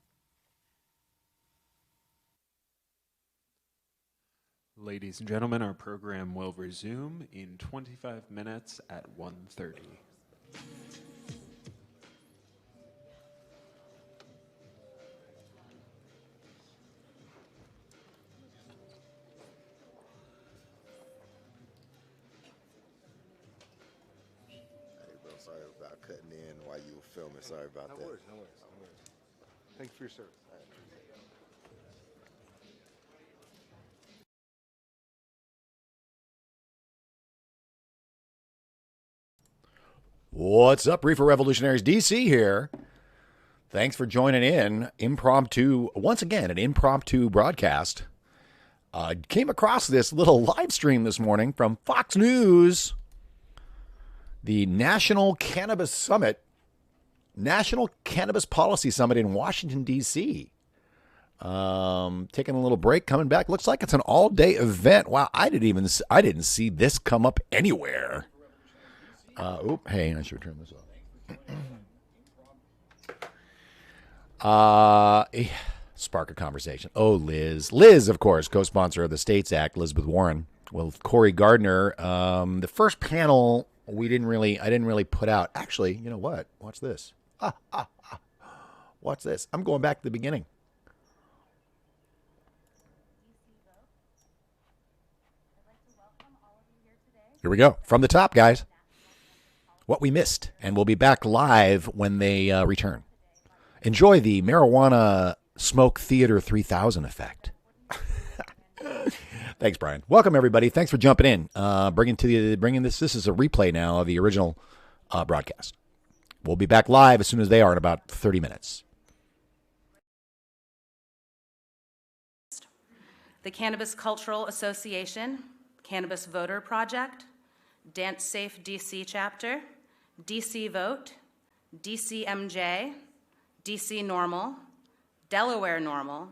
Ladies and gentlemen, our program will resume in 25 minutes at 1:30. Sorry about cutting in while you were filming. Sorry about that. No worries. Thank you for your service. What's up, Reefer Revolutionaries? DC here. Thanks for joining in. Once again, an impromptu broadcast. Came across this little live stream this morning from Fox News. The National Cannabis Summit, National Cannabis Policy Summit in Washington, D.C. Taking a little break, coming back. Looks like it's an all-day event. Wow, I didn't see this come up anywhere. Hey, I should turn this off. Spark a conversation. Oh, Liz. Liz, of course, co-sponsor of the States Act, Elizabeth Warren. Well, Corey Gardner. The first panel I didn't really put out. Actually, you know what? Watch this. Watch this. I'm going back to the beginning. Here we go. From the top, guys. What we missed. And we'll be back live when they return. Enjoy the Marijuana Smoke Theater 3000 effect. Thanks, Brian. Welcome, everybody. Thanks for jumping in. Bringing this. This is a replay now of the original broadcast. We'll be back live as soon as they are in about 30 minutes. The Cannabis Cultural Association, Cannabis Voter Project, Dance Safe DC Chapter, DC Vote, DCMJ, DC Normal, Delaware Normal,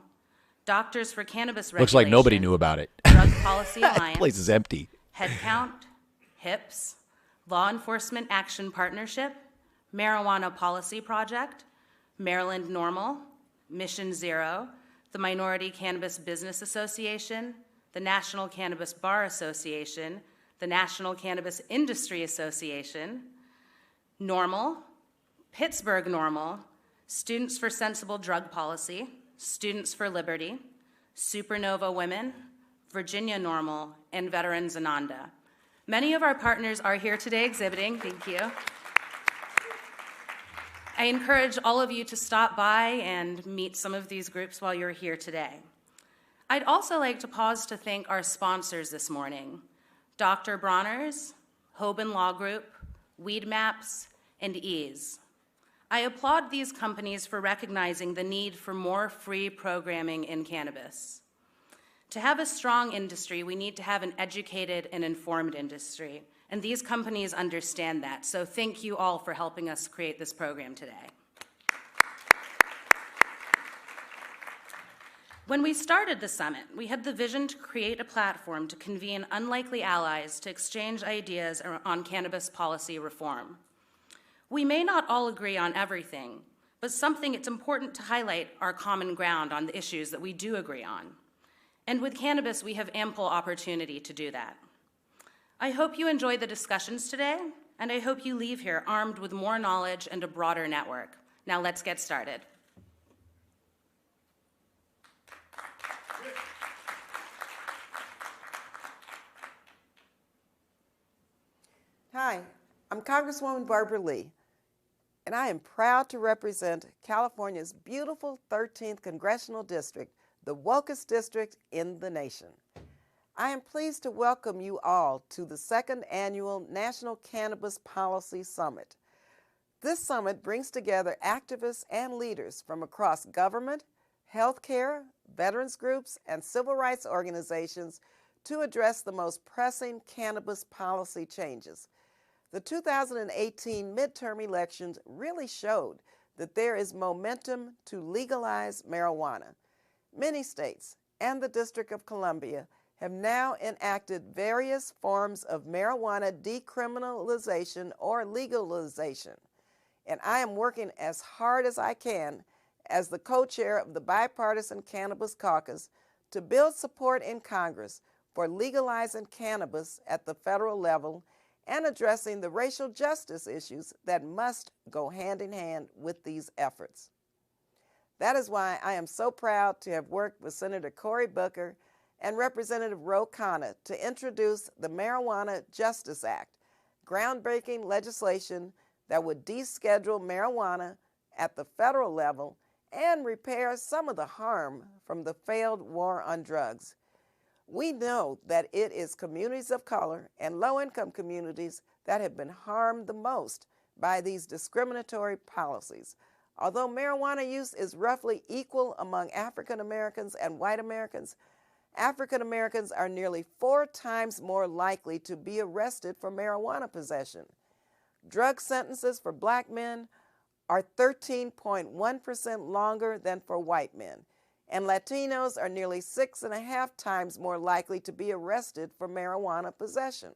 Doctors for Cannabis Regulation. Looks like nobody knew about it. Drug Policy Alliance. Place is empty. Headcount, HIPS, Law Enforcement Action Partnership, Marijuana Policy Project, Maryland Normal, Mission Zero, the Minority Cannabis Business Association, the National Cannabis Bar Association, the National Cannabis Industry Association, Normal, Pittsburgh Normal, Students for Sensible Drug Policy, Students for Liberty, Supernova Women, Virginia Normal, and Veterans Ananda. Many of our partners are here today exhibiting. Thank you. I encourage all of you to stop by and meet some of these groups while you're here today. I'd also like to pause to thank our sponsors this morning, Dr. Bronner's, Hoban Law Group, Weed Maps, and Ease. I applaud these companies for recognizing the need for more free programming in cannabis. To have a strong industry, we need to have an educated and informed industry, and these companies understand that. So thank you all for helping us create this program today. When we started the summit, we had the vision to create a platform to convene unlikely allies to exchange ideas on cannabis policy reform. We may not all agree on everything, but it's important to highlight our common ground on the issues that we do agree on. And with cannabis, we have ample opportunity to do that. I hope you enjoyed the discussions today, and I hope you leave here armed with more knowledge and a broader network. Now let's get started. Hi, I'm Congresswoman Barbara Lee, and I am proud to represent California's beautiful 13th Congressional District, the wokest district in the nation. I am pleased to welcome you all to the second annual National Cannabis Policy Summit. This summit brings together activists and leaders from across government, healthcare, veterans groups, and civil rights organizations to address the most pressing cannabis policy changes. The 2018 midterm elections really showed that there is momentum to legalize marijuana. Many states and the District of Columbia have now enacted various forms of marijuana decriminalization or legalization. And I am working as hard as I can as the co-chair of the Bipartisan Cannabis Caucus to build support in Congress for legalizing cannabis at the federal level and addressing the racial justice issues that must go hand in hand with these efforts. That is why I am so proud to have worked with Senator Cory Booker and Representative Ro Khanna to introduce the Marijuana Justice Act, groundbreaking legislation that would deschedule marijuana at the federal level and repair some of the harm from the failed war on drugs. We know that it is communities of color and low-income communities that have been harmed the most by these discriminatory policies. Although marijuana use is roughly equal among African Americans and white Americans, African Americans are nearly 4 times more likely to be arrested for marijuana possession. Drug sentences for black men are 13.1% longer than for white men, and Latinos are nearly 6.5 times more likely to be arrested for marijuana possession.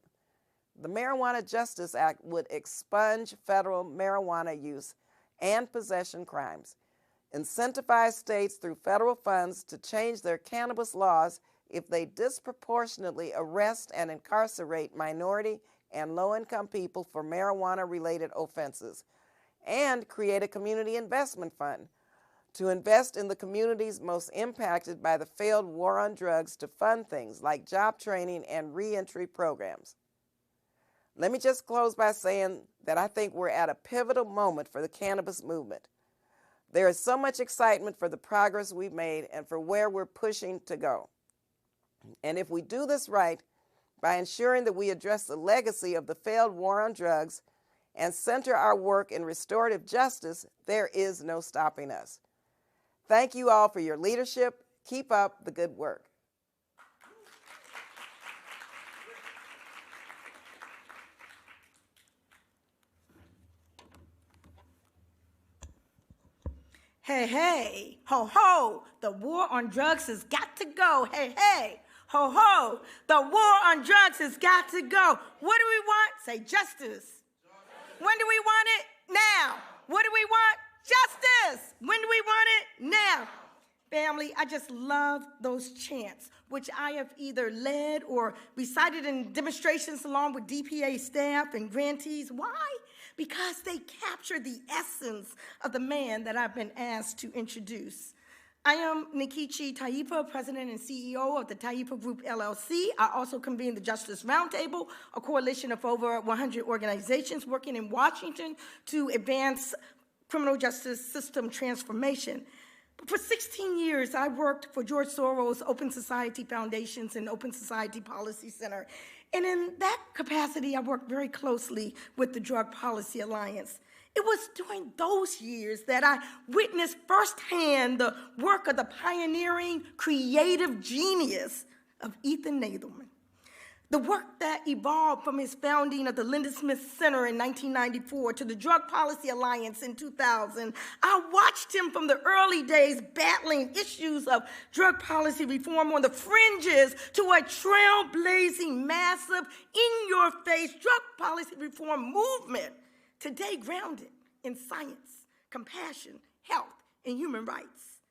The Marijuana Justice Act would expunge federal marijuana use and possession crimes, incentivize states through federal funds to change their cannabis laws if they disproportionately arrest and incarcerate minority and low-income people for marijuana-related offenses, and create a community investment fund to invest in the communities most impacted by the failed war on drugs to fund things like job training and reentry programs. Let me just close by saying that I think we're at a pivotal moment for the cannabis movement. There is so much excitement for the progress we've made and for where we're pushing to go. And if we do this right, by ensuring that we address the legacy of the failed war on drugs and center our work in restorative justice, there is no stopping us. Thank you all for your leadership. Keep up the good work. Hey, hey, ho, ho, the war on drugs has got to go. Hey, hey, ho, ho, the war on drugs has got to go. What do we want? Say justice. When do we want it? Now. What do we want? Justice. When do we want it? Now. Family, I just love those chants, which I have either led or recited in demonstrations along with DPA staff and grantees. Why? Because they capture the essence of the man that I've been asked to introduce. I am Nikichi Taipa, President and CEO of the Taipa Group, LLC. I also convene the Justice Roundtable, a coalition of over 100 organizations working in Washington to advance criminal justice system transformation. For 16 years, I worked for George Soros' Open Society Foundations and Open Society Policy Center. And in that capacity, I worked very closely with the Drug Policy Alliance. It was during those years that I witnessed firsthand the work of the pioneering, creative genius of Ethan Nadelman. The work that evolved from his founding of the Linda Smith Center in 1994 to the Drug Policy Alliance in 2000, I watched him from the early days battling issues of drug policy reform on the fringes to a trailblazing, massive, in-your-face drug policy reform movement, today grounded in science, compassion, health, and human rights.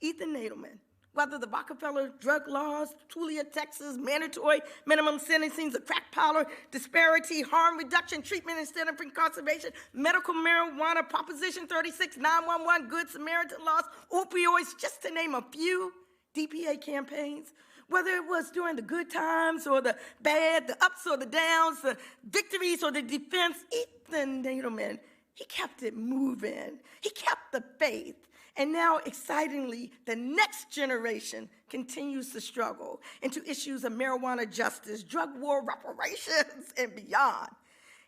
Ethan Nadelman whether the Rockefeller drug laws, Tulia, Texas, mandatory minimum sentencing, the crack powder disparity, harm reduction, treatment instead of incarceration, medical marijuana, Proposition 36, 911, Good Samaritan laws, opioids, just to name a few DPA campaigns. Whether it was during the good times or the bad, the ups or the downs, the victories or the defense, Ethan Nadelman, he kept it moving. He kept the faith. And now, excitingly, the next generation continues to struggle into issues of marijuana justice, drug war reparations, and beyond.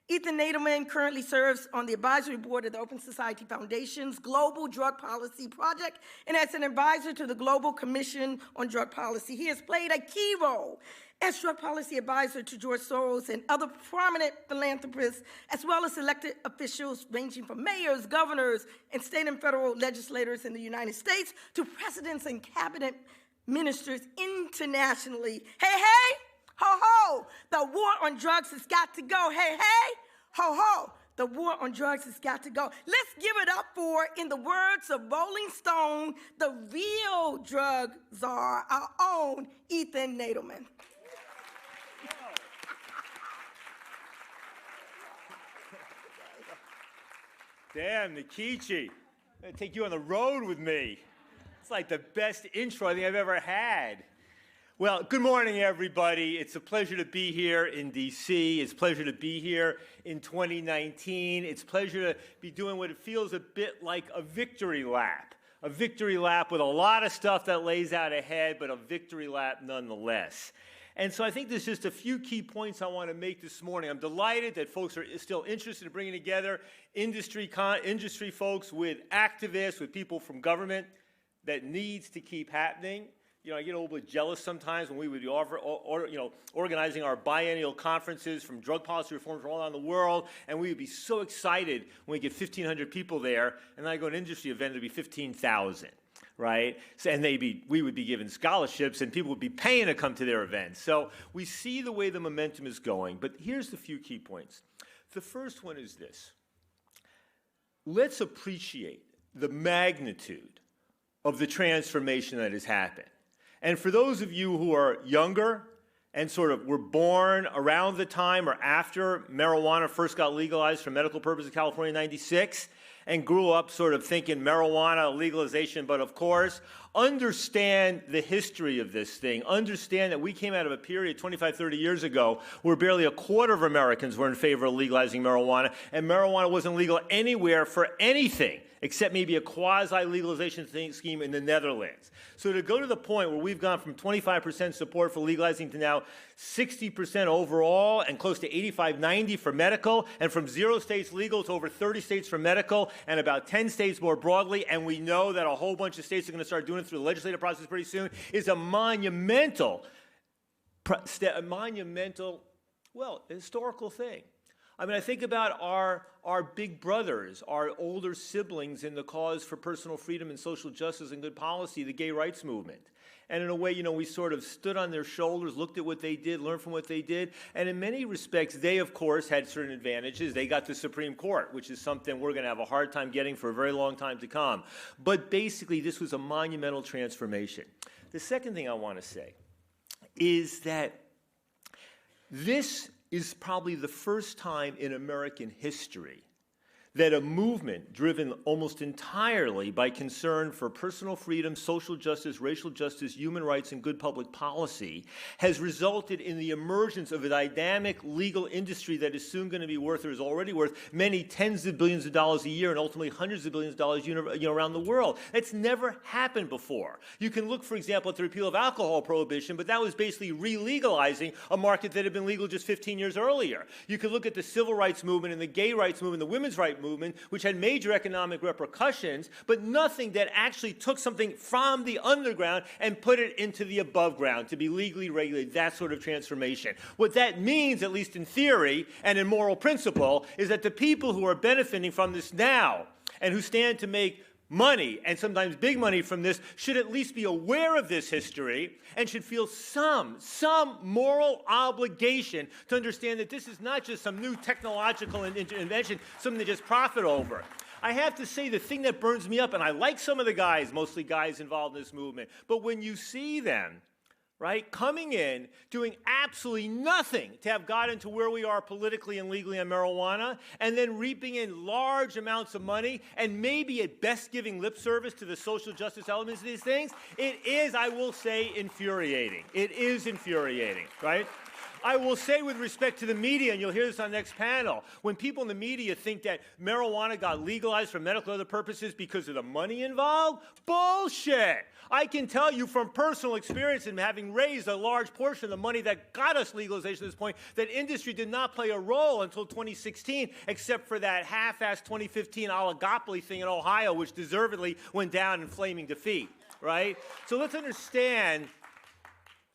Ethan Nadelman currently serves on the advisory board of the Open Society Foundation's Global Drug Policy Project, and as an advisor to the Global Commission on Drug Policy, he has played a key role as drug policy advisor to George Soros and other prominent philanthropists, as well as elected officials ranging from mayors, governors, and state and federal legislators in the United States to presidents and cabinet ministers internationally. Hey, hey! Ho, ho, the war on drugs has got to go. Hey, hey, ho, ho, the war on drugs has got to go. Let's give it up for, in the words of Rolling Stone, the real drug czar, our own Ethan Nadelman. Damn, Nikichi. I'm going to take you on the road with me. It's like the best intro I think I've ever had. Well, good morning, everybody. It's a pleasure to be here in D.C. It's a pleasure to be here in 2019. It's a pleasure to be doing what it feels a bit like a victory lap with a lot of stuff that lays out ahead, but a victory lap nonetheless. And so I think there's just a few key points I want to make this morning. I'm delighted that folks are still interested in bringing together industry folks with activists, with people from government. That needs to keep happening. You know, I get a little bit jealous sometimes when we would be organizing our biennial conferences from drug policy reforms from all around the world, and we would be so excited when we get 1,500 people there, and then I go to an industry event, it'd be 15,000, right? So, and we would be given scholarships, and people would be paying to come to their events. So we see the way the momentum is going, but here's the few key points. The first one is this. Let's appreciate the magnitude of the transformation that has happened. And for those of you who are younger and sort of were born around the time or after marijuana first got legalized for medical purposes in California in '96 and grew up sort of thinking marijuana legalization, but of course, understand the history of this thing. Understand that we came out of a period 25, 30 years ago where barely a quarter of Americans were in favor of legalizing marijuana, and marijuana wasn't legal anywhere for anything except maybe a quasi-legalization scheme in the Netherlands. So to go to the point where we've gone from 25% support for legalizing to now 60% overall and close to 85, 90 for medical, and from 0 states legal to over 30 states for medical and about 10 states more broadly, and we know that a whole bunch of states are going to start doing it through the legislative process pretty soon, is a monumental, historical thing. I mean, I think about our big brothers, our older siblings in the cause for personal freedom and social justice and good policy, the gay rights movement. And in a way, you know, we sort of stood on their shoulders, looked at what they did, learned from what they did. And in many respects, they, of course, had certain advantages. They got the Supreme Court, which is something we're going to have a hard time getting for a very long time to come. But basically, this was a monumental transformation. The second thing I want to say is that this is probably the first time in American history that a movement driven almost entirely by concern for personal freedom, social justice, racial justice, human rights, and good public policy has resulted in the emergence of a dynamic legal industry that is soon going to be worth, or is already worth, many tens of billions of dollars a year and ultimately hundreds of billions of dollars around the world. That's never happened before. You can look, for example, at the repeal of alcohol prohibition, but that was basically re-legalizing a market that had been legal just 15 years earlier. You could look at the civil rights movement and the gay rights movement, the women's rights movement, which had major economic repercussions, but nothing that actually took something from the underground and put it into the above ground to be legally regulated, that sort of transformation. What that means, at least in theory and in moral principle, is that the people who are benefiting from this now and who stand to make money, and sometimes big money from this, should at least be aware of this history and should feel some moral obligation to understand that this is not just some new technological invention, something to just profit over. I have to say the thing that burns me up, and I like some of the guys, mostly guys involved in this movement, but when you see them, right, coming in, doing absolutely nothing to have gotten to where we are politically and legally on marijuana, and then reaping in large amounts of money, and maybe at best giving lip service to the social justice elements of these things, it is, I will say, infuriating. It is infuriating, right? I will say with respect to the media, and you'll hear this on the next panel, when people in the media think that marijuana got legalized for medical and other purposes because of the money involved, bullshit. I can tell you from personal experience and having raised a large portion of the money that got us legalization at this point, that industry did not play a role until 2016, except for that half-assed 2015 oligopoly thing in Ohio, which deservedly went down in flaming defeat, right? So let's understand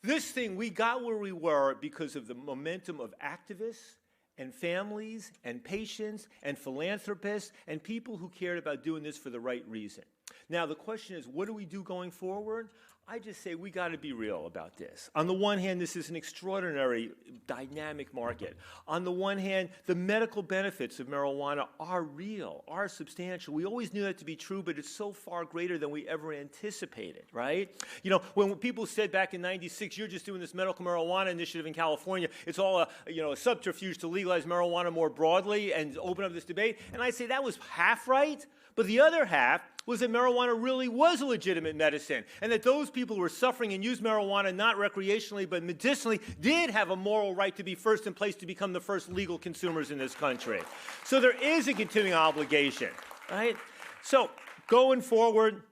this thing, we got where we were because of the momentum of activists and families and patients and philanthropists and people who cared about doing this for the right reason. Now, the question is, what do we do going forward? I just say we got to be real about this. On the one hand, this is an extraordinary, dynamic market. On the one hand, the medical benefits of marijuana are real, are substantial. We always knew that to be true, but it's so far greater than we ever anticipated, right? You know, when people said back in '96, you're just doing this medical marijuana initiative in California, it's all a subterfuge to legalize marijuana more broadly and open up this debate. And I say that was half right, but the other half was that marijuana really was a legitimate medicine, and that those people who were suffering and used marijuana not recreationally but medicinally did have a moral right to be first in place to become the first legal consumers in this country. So there is a continuing obligation, right? So going forward,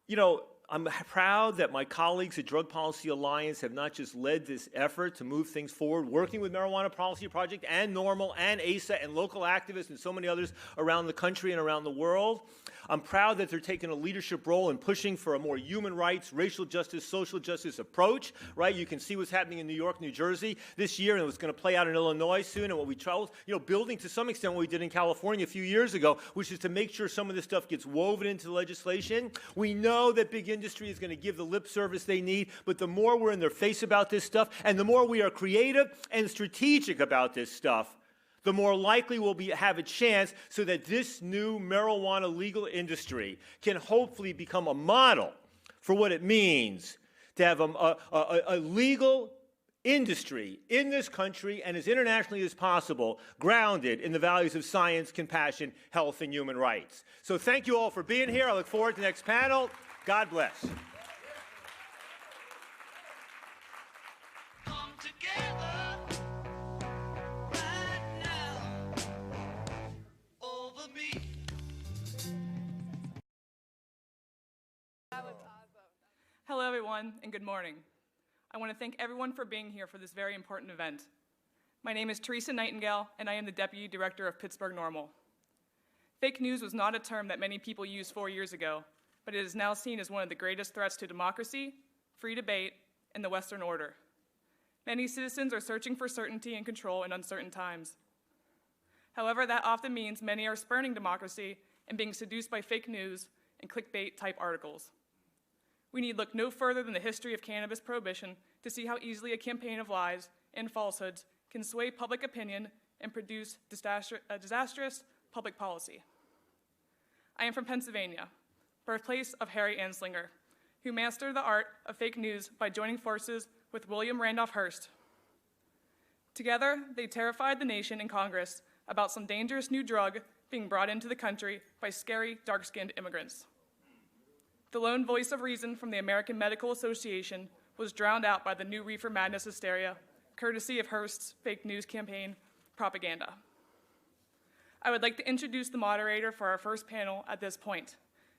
you know, I'm proud that my colleagues at Drug Policy Alliance have not just led this effort to move things forward, working with Marijuana Policy Project and NORML and ASA and local activists and so many others around the country and around the world. I'm proud that they're taking a leadership role in pushing for a more human rights, racial justice, social justice approach, right? You can see what's happening in New York, New Jersey this year, and what's going to play out in Illinois soon, and what we tried, you know, building to some extent what we did in California a few years ago, which is to make sure some of this stuff gets woven into the legislation. We know that big industry is going to give the lip service they need, but the more we're in their face about this stuff, and the more we are creative and strategic about this stuff, the more likely we'll have a chance so that this new marijuana legal industry can hopefully become a model for what it means to have a legal industry in this country and as internationally as possible, grounded in the values of science, compassion, health, and human rights. So thank you all for being here. I look forward to the next panel. God bless. Hello, everyone, and good morning. I want to thank everyone for being here for this very important event. My name is Teresa Nightingale, and I am the Deputy Director of Pittsburgh NORML. Fake news was not a term that many people used 4 years ago, but it is now seen as one of the greatest threats to democracy, free debate, and the Western order. Many citizens are searching for certainty and control in uncertain times. However, that often means many are spurning democracy and being seduced by fake news and clickbait-type articles. We need look no further than the history of cannabis prohibition to see how easily a campaign of lies and falsehoods can sway public opinion and produce disastrous public policy. I am from Pennsylvania, birthplace of Harry Anslinger, who mastered the art of fake news by joining forces with William Randolph Hearst. Together, they terrified the nation and Congress about some dangerous new drug being brought into the country by scary, dark-skinned immigrants. The lone voice of reason from the American Medical Association was drowned out by the new reefer madness hysteria, courtesy of Hearst's fake news campaign propaganda. I would like to introduce the moderator for our first panel at this point,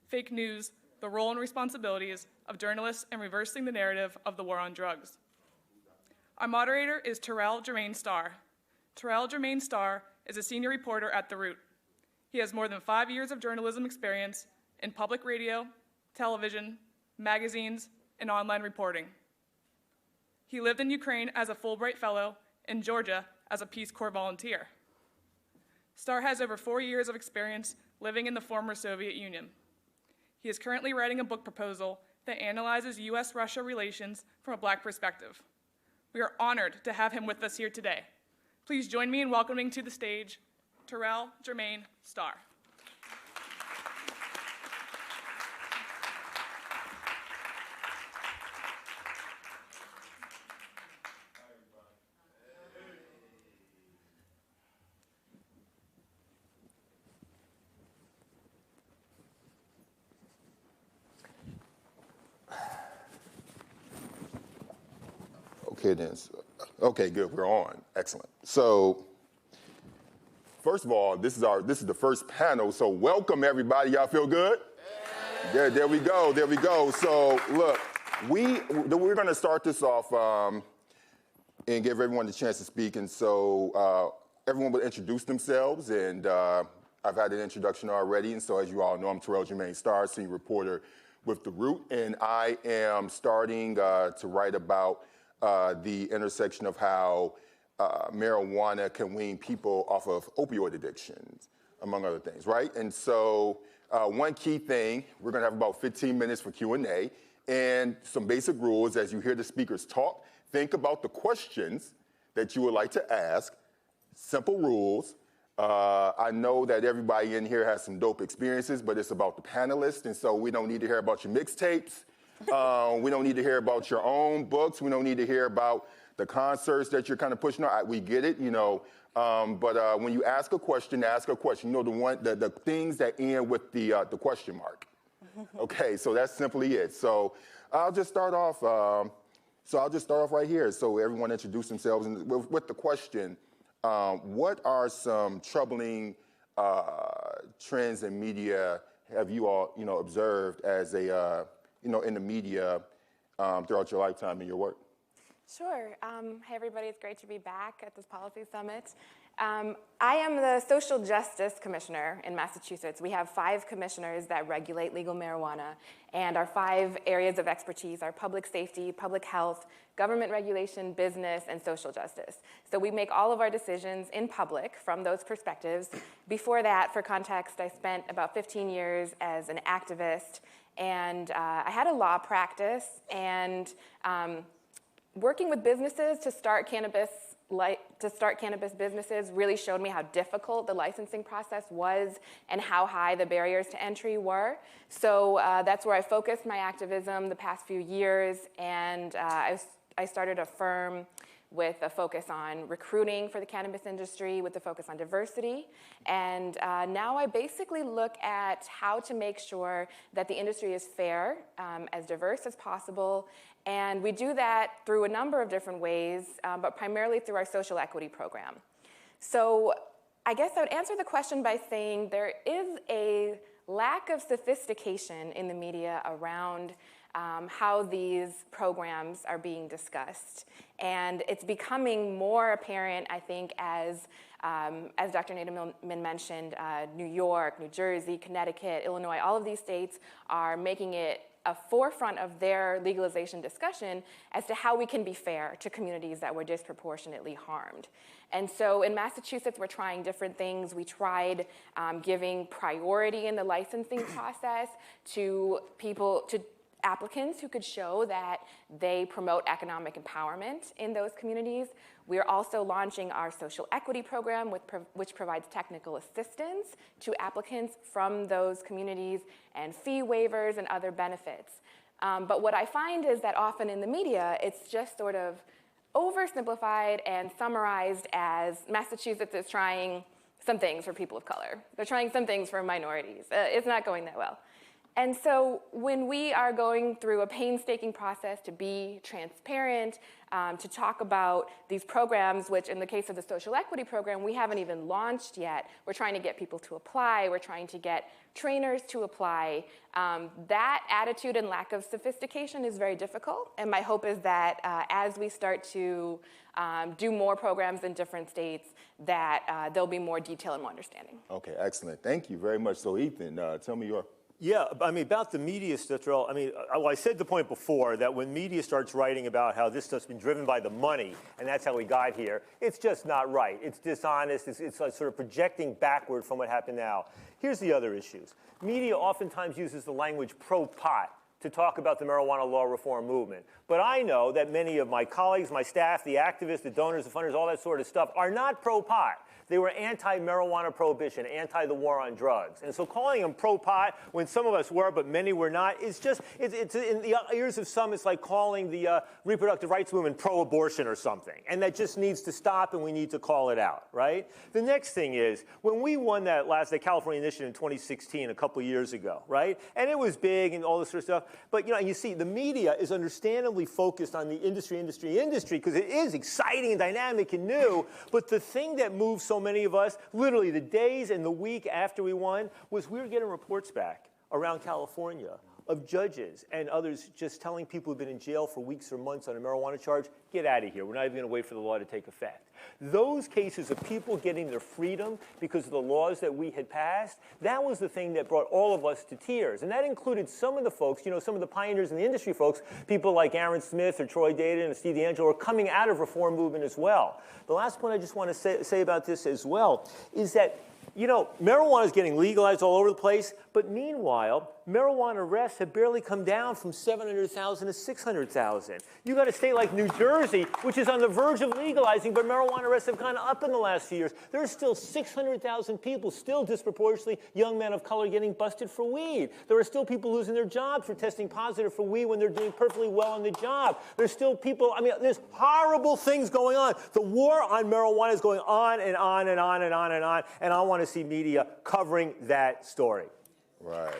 Fake News, the Role and Responsibilities of Journalists in Reversing the Narrative of the War on Drugs. Our moderator is Terrell Jermaine Starr. Terrell Jermaine Starr is a senior reporter at The Root. He has more than 5 years of journalism experience in public radio, television, magazines, and online reporting. He lived in Ukraine as a Fulbright Fellow, in Georgia as a Peace Corps volunteer. Starr has over 4 years of experience living in the former Soviet Union. He is currently writing a book proposal that analyzes U.S.-Russia relations from a Black perspective. We are honored to have him with us here today. Please join me in welcoming to the stage Terrell Jermaine Starr. Okay, then. Okay, good. We're on. Excellent. So, first of all, this is the first panel. So, welcome everybody. Y'all feel good? Yeah. There we go. There we go. So, look, we're going to start this off and give everyone the chance to speak. And so, everyone will introduce themselves. And I've had an introduction already. And so, as you all know, I'm Terrell Jermaine Starr, senior reporter with The Root. And I am starting to write about the intersection of how marijuana can wean people off of opioid addictions, among other things, right? And so one key thing, we're gonna have about 15 minutes for Q&A, and some basic rules as you hear the speakers talk. Think about the questions that you would like to ask, simple rules. I know that everybody in here has some dope experiences, but it's about the panelists, and so we don't need to hear about your mixtapes. We don't need to hear about your own books. We don't need to hear about the concerts that you're kind of pushing on. We get it, you know. But when you ask a question, you know, the things that end with the question mark. Okay, so that's simply it. So I'll just start off. Right here. So everyone introduce themselves and with the question: what are some troubling trends in media have you all, you know, observed as a you know, in the media throughout your lifetime and your work? Sure. Hey, everybody. It's great to be back at this policy summit. I am the Social Justice Commissioner in Massachusetts. We have 5 commissioners that regulate legal marijuana, and our 5 areas of expertise are public safety, public health, government regulation, business, and social justice. So we make all of our decisions in public from those perspectives. Before that, for context, I spent about 15 years as an activist, and I had a law practice, and working with businesses to start cannabis businesses really showed me how difficult the licensing process was and how high the barriers to entry were. So that's where I focused my activism the past few years, and I started a firm with a focus on recruiting for the cannabis industry, with a focus on diversity. And now I basically look at how to make sure that the industry is fair, as diverse as possible. And we do that through a number of different ways, but primarily through our social equity program. So I guess I would answer the question by saying there is a lack of sophistication in the media around how these programs are being discussed. And it's becoming more apparent, I think, as Dr. Nademan mentioned, New York, New Jersey, Connecticut, Illinois, all of these states are making it a forefront of their legalization discussion as to how we can be fair to communities that were disproportionately harmed. And so in Massachusetts, we're trying different things. We tried giving priority in the licensing process to applicants who could show that they promote economic empowerment in those communities. We are also launching our social equity program, which provides technical assistance to applicants from those communities and fee waivers and other benefits. But what I find is that often in the media, it's just sort of oversimplified and summarized as Massachusetts is trying some things for people of color. They're trying some things for minorities. It's not going that well. And so when we are going through a painstaking process to be transparent, to talk about these programs, which in the case of the social equity program, we haven't even launched yet. We're trying to get people to apply. We're trying to get trainers to apply. That attitude and lack of sophistication is very difficult. And my hope is that as we start to do more programs in different states, that there'll be more detail and more understanding. Okay, excellent. Thank you very much. So Ethan, tell me your... Yeah, I mean, about the media stuff, I mean, I said the point before that when media starts writing about how this stuff's been driven by the money, and that's how we got here, it's just not right. It's dishonest. It's like sort of projecting backward from what happened now. Here's the other issues. Media oftentimes uses the language pro-pot to talk about the marijuana law reform movement. But I know that many of my colleagues, my staff, the activists, the donors, the funders, all that sort of stuff are not pro-pot. They were anti-marijuana prohibition, anti the war on drugs. And so calling them pro-pot when some of us were, but many were not, is just, it's in the ears of some, it's like calling the reproductive rights movement pro-abortion or something. And that just needs to stop, and we need to call it out, right? The next thing is, when we won that California initiative in 2016, a couple years ago, right? And it was big and all this sort of stuff. But, you know, you see, the media is understandably exclusively focused on the industry, because it is exciting and dynamic and new. But the thing that moved so many of us, literally the days and the week after we won, was we were getting reports back around California of judges and others just telling people who've been in jail for weeks or months on a marijuana charge, get out of here. We're not even going to wait for the law to take effect. Those cases of people getting their freedom because of the laws that we had passed, that was the thing that brought all of us to tears. And that included some of the folks, some of the pioneers in the industry folks, people like Aaron Smith or Troy Dayton and Steve D'Angelo are coming out of reform movement as well. The last point I just want to say about this as well is that marijuana is getting legalized all over the place, but meanwhile, marijuana arrests have barely come down from 700,000 to 600,000. You got a state like New Jersey, which is on the verge of legalizing, but marijuana arrests have gone up in the last few years. There are still 600,000 people, still disproportionately young men of color, getting busted for weed. There are still people losing their jobs for testing positive for weed when they're doing perfectly well on the job. There's still people, there's horrible things going on. The war on marijuana is going on and on and on and on and on, and I want to see media covering that story. Right.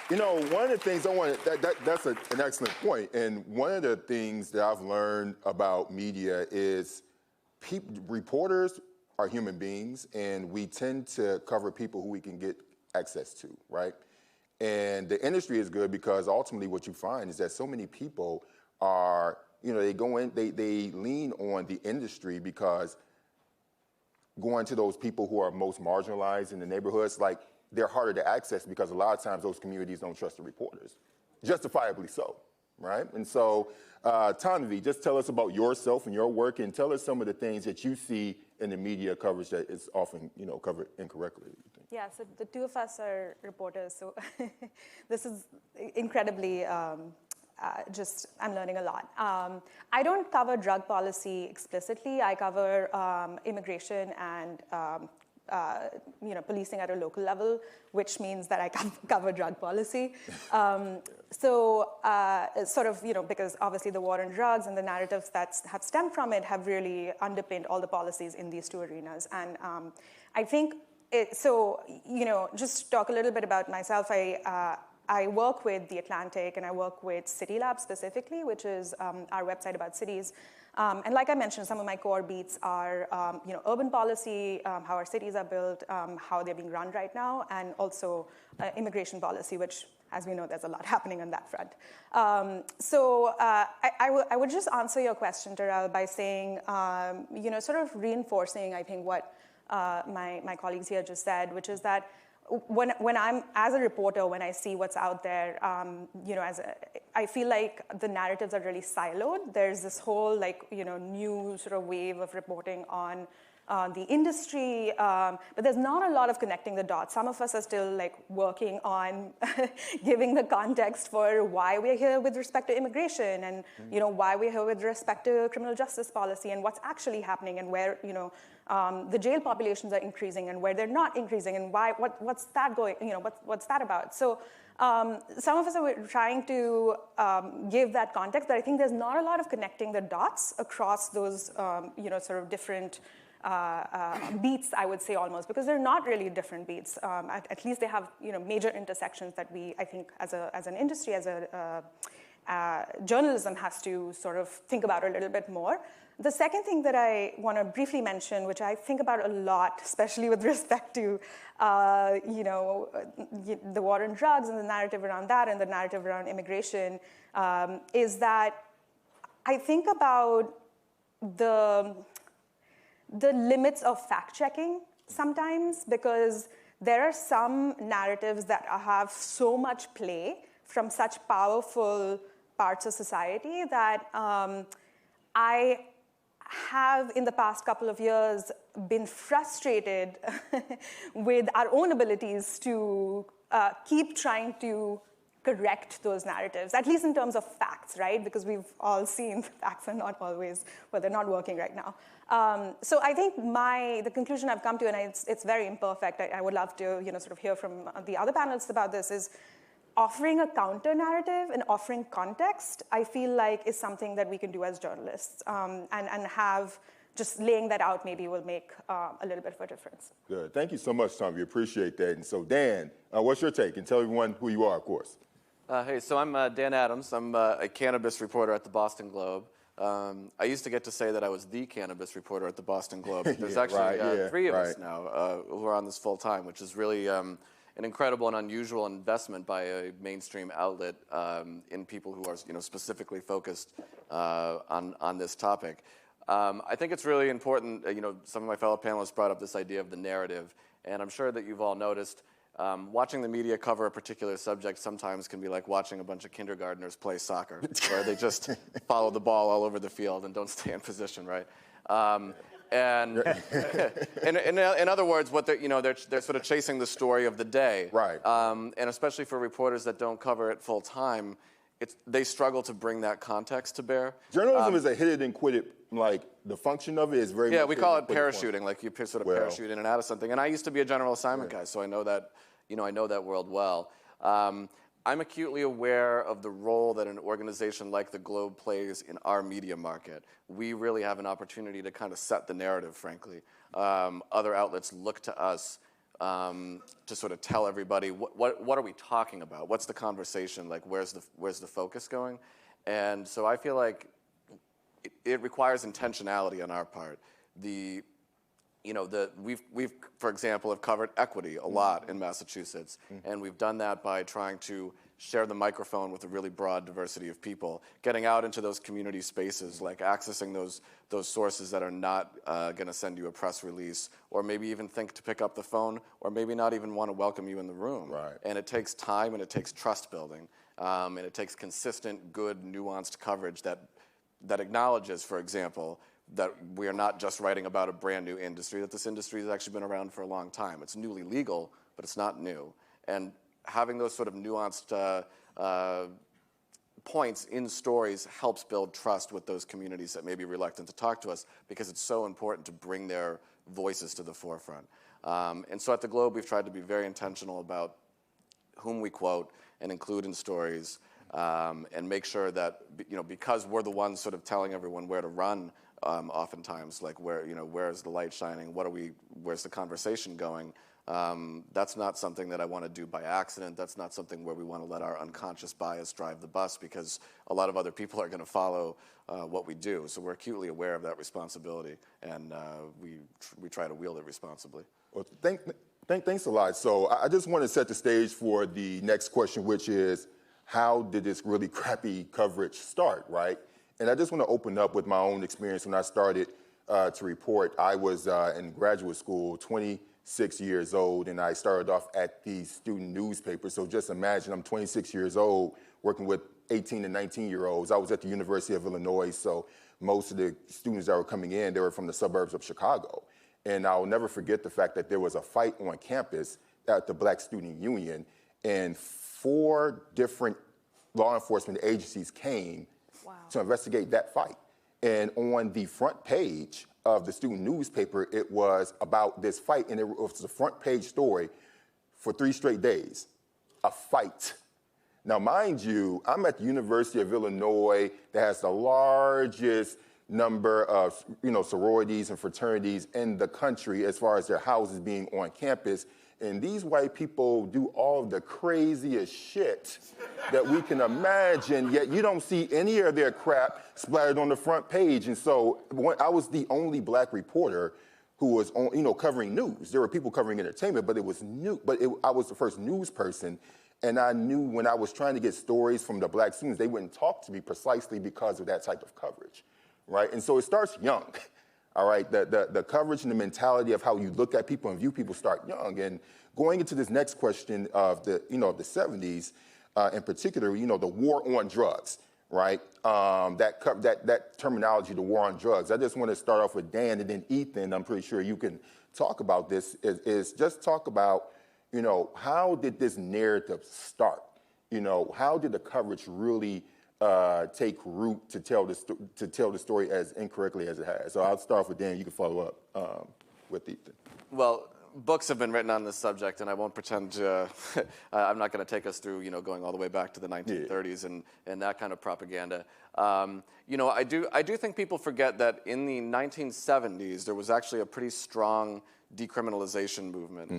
One of the things that's an excellent point. And one of the things that I've learned about media is reporters are human beings, and we tend to cover people who we can get access to, right? And the industry is good because ultimately what you find is that so many people are, they go in, they lean on the industry because going to those people who are most marginalized in the neighborhoods, like, they're harder to access because a lot of times those communities don't trust the reporters, justifiably so, right? And so, Tanvi, just tell us about yourself and your work, and tell us some of the things that you see in the media coverage that is often, covered incorrectly. Yeah, so the two of us are reporters, so this is incredibly I'm learning a lot. I don't cover drug policy explicitly. I cover immigration and policing at a local level, which means that I cover drug policy. Because obviously the war on drugs and the narratives that have stemmed from it have really underpinned all the policies in these two arenas. And I think, just talk a little bit about myself. I work with The Atlantic, and I work with City Lab specifically, which is our website about cities. And like I mentioned, some of my core beats are, urban policy, how our cities are built, how they're being run right now, and also immigration policy, which, as we know, there's a lot happening on that front. I would just answer your question, Terrell, by saying, sort of reinforcing, I think, what my colleagues here just said, which is that when I'm, as a reporter, when I see what's out there, I feel like the narratives are really siloed. There's this whole, new sort of wave of reporting on the industry, but there's not a lot of connecting the dots. Some of us are still working on giving the context for why we're here with respect to immigration, and why we're here with respect to criminal justice policy, and what's actually happening, and where the jail populations are increasing and where they're not increasing, and what's that going, what's that about? So some of us are trying to give that context, but I think there's not a lot of connecting the dots across those sort of different beats, I would say, almost, because they're not really different beats. At least they have major intersections that we, I think, as an industry, as a journalism has to sort of think about a little bit more. The second thing that I want to briefly mention, which I think about a lot, especially with respect to the war on drugs and the narrative around that and the narrative around immigration, is that I think about the limits of fact-checking sometimes, because there are some narratives that have so much play from such powerful parts of society that I have, in the past couple of years, been frustrated with our own abilities to keep trying to correct those narratives, at least in terms of facts, right? Because we've all seen facts are not always, well, they're not working right now. So I think the conclusion I've come to, and it's very imperfect, I would love to sort of hear from the other panelists about this, is offering a counter narrative and offering context, I feel like, is something that we can do as journalists, and have just laying that out maybe will make a little bit of a difference. Good. Thank you so much, Tom. We appreciate that. And so, Dan, what's your take? And tell everyone who you are, of course. Hey, so I'm Dan Adams. I'm a cannabis reporter at the Boston Globe. I used to get to say that I was the cannabis reporter at the Boston Globe. There's actually three of us now who are on this full time, which is really an incredible and unusual investment by a mainstream outlet in people who are specifically focused on this topic. I think it's really important. Some of my fellow panelists brought up this idea of the narrative, and I'm sure that you've all noticed. Watching the media cover a particular subject sometimes can be like watching a bunch of kindergartners play soccer, where they just follow the ball all over the field and don't stay in position, right? And in other words, what they're sort of chasing the story of the day, right? And especially for reporters that don't cover it full time, they struggle to bring that context to bear. Journalism is a hit it and quit it. Like the function of it is very. Yeah, much we call it parachuting. Like you sort of parachute in and out of something. And I used to be a general assignment guy, so I know that. I know that world well. I'm acutely aware of the role that an organization like the Globe plays in our media market. We really have an opportunity to kind of set the narrative, frankly. Other outlets look to us to sort of tell everybody what are we talking about? What's the conversation? Like where's the focus going? And so I feel like it requires intentionality on our part. We've, for example, have covered equity a lot in Massachusetts, and we've done that by trying to share the microphone with a really broad diversity of people, getting out into those community spaces, like accessing those sources that are not going to send you a press release, or maybe even think to pick up the phone, or maybe not even want to welcome you in the room. Right. And it takes time, and it takes trust building, and it takes consistent, good, nuanced coverage that acknowledges, for example, that we are not just writing about a brand new industry, that this industry has actually been around for a long time. It's newly legal, but it's not new. And having those sort of nuanced points in stories helps build trust with those communities that may be reluctant to talk to us, because it's so important to bring their voices to the forefront. And so at the Globe, we've tried to be very intentional about whom we quote and include in stories, and make sure that, because we're the ones sort of telling everyone where to run, oftentimes, like where's the light shining? Where's the conversation going? That's not something that I want to do by accident. That's not something where we want to let our unconscious bias drive the bus, because a lot of other people are going to follow what we do. So we're acutely aware of that responsibility, and we try to wield it responsibly. Well, thanks a lot. So I just want to set the stage for the next question, which is, how did this really crappy coverage start, right? And I just want to open up with my own experience. When I started to report, I was in graduate school, 26 years old, and I started off at the student newspaper. So just imagine, I'm 26 years old, working with 18 and 19-year-olds. I was at the University of Illinois, so most of the students that were coming in, they were from the suburbs of Chicago. And I'll never forget the fact that there was a fight on campus at the Black Student Union, and 4 different law enforcement agencies came to investigate that fight. And on the front page of the student newspaper, it was about this fight, and it was a front page story for 3 straight days, a fight. Now, mind you, I'm at the University of Illinois that has the largest number of sororities and fraternities in the country as far as their houses being on campus. And these white people do all the craziest shit that we can imagine, yet you don't see any of their crap splattered on the front page. And so I was the only black reporter who was on, covering news. There were people covering entertainment, but it was new. But I was the first news person, and I knew when I was trying to get stories from the black students, they wouldn't talk to me precisely because of that type of coverage, right? And so it starts young. All right, the coverage and the mentality of how you look at people and view people start young. And going into this next question of the 70s, in particular, the war on drugs, right? That terminology, the war on drugs. I just want to start off with Dan and then Ethan. I'm pretty sure you can talk about this. Is just talk about, how did this narrative start? How did the coverage really take root to tell the story as incorrectly as it has? So I'll start off with Dan. You can follow up with Ethan. Well, books have been written on this subject, and I won't pretend to. I'm not going to take us through, going all the way back to the 1930s and that kind of propaganda. I do think people forget that in the 1970s there was actually a pretty strong decriminalization movement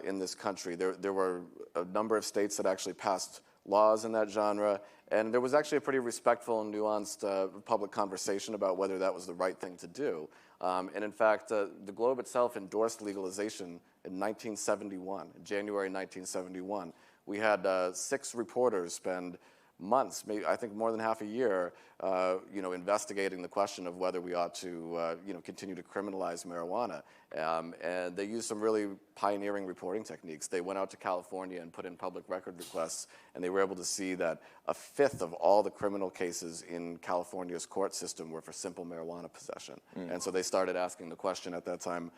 in this country. There were a number of states that actually passed laws in that genre, and there was actually a pretty respectful and nuanced public conversation about whether that was the right thing to do. And in fact, the Globe itself endorsed legalization in 1971, in January 1971. We had 6 reporters spend months, maybe I think more than half a year, investigating the question of whether we ought to, continue to criminalize marijuana. And they used some really pioneering reporting techniques. They went out to California and put in public record requests, and they were able to see that 1/5 of all the criminal cases in California's court system were for simple marijuana possession. And so they started asking the question at that time,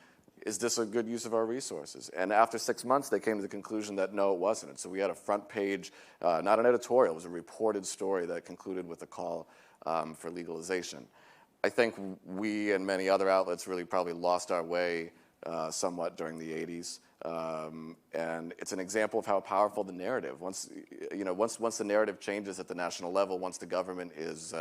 is this a good use of our resources? And after 6 months, they came to the conclusion that no, it wasn't. And so we had a front page, not an editorial, it was a reported story that concluded with a call for legalization. I think we and many other outlets really probably lost our way somewhat during the 80s. And it's an example of how powerful the narrative, once the narrative changes at the national level, once the government is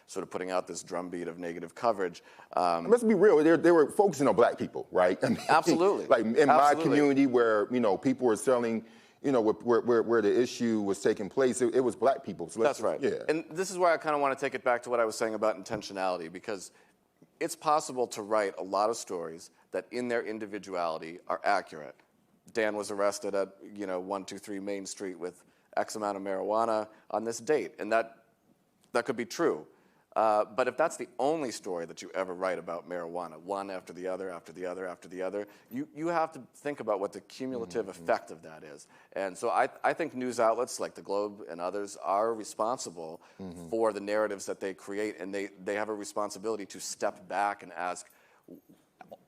sort of putting out this drumbeat of negative coverage. Let's be real, they were focusing on black people, right? I mean, absolutely. Like in my community where, people were selling, where the issue was taking place, it was black people. So that's right. Yeah. And this is why I kind of want to take it back to what I was saying about intentionality, because it's possible to write a lot of stories that in their individuality are accurate. Dan was arrested at, 123 Main Street with X amount of marijuana on this date, and that could be true. But if that's the only story that you ever write about marijuana, one after the other, after the other, after the other, you have to think about what the cumulative effect of that is. And so I think news outlets like the Globe and others are responsible for the narratives that they create, and they have a responsibility to step back and ask,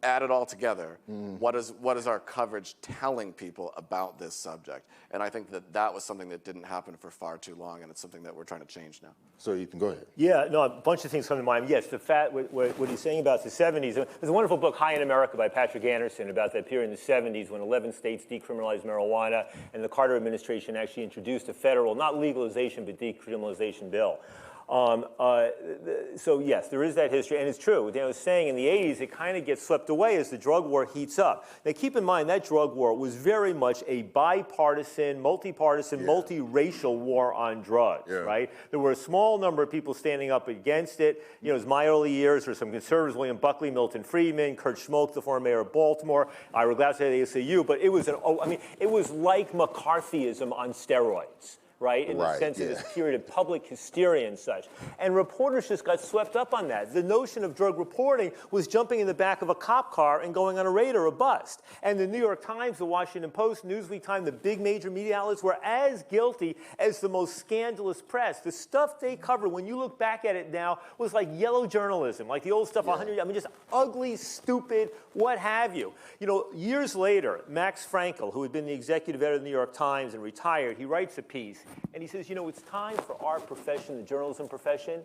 add it all together, what is our coverage telling people about this subject? And I think that was something that didn't happen for far too long, and it's something that we're trying to change now. So you can go ahead. Yeah, no, a bunch of things come to mind. Yes, what he's saying about the 70s. There's a wonderful book, High in America, by Patrick Anderson, about that period in the 70s when 11 states decriminalized marijuana, and the Carter administration actually introduced a federal, not legalization, but decriminalization bill. So yes, there is that history, and it's true. I was saying in the 80s, it kind of gets swept away as the drug war heats up. Now keep in mind that drug war was very much a bipartisan, multiracial war on drugs, right? There were a small number of people standing up against it. It was my early years. There were some conservatives, William Buckley, Milton Friedman, Kurt Schmoke, the former mayor of Baltimore, Ira Glass at the ACLU, but it was it was like McCarthyism on steroids. Right, in the sense of this period of public hysteria and such. And reporters just got swept up on that. The notion of drug reporting was jumping in the back of a cop car and going on a raid or a bust. And the New York Times, the Washington Post, Newsweek Time, the big major media outlets were as guilty as the most scandalous press. The stuff they covered, when you look back at it now, was like yellow journalism, like the old stuff 100, just ugly, stupid, what have you. Years later, Max Frankel, who had been the executive editor of the New York Times and retired, he writes a piece. And he says, it's time for our profession, the journalism profession.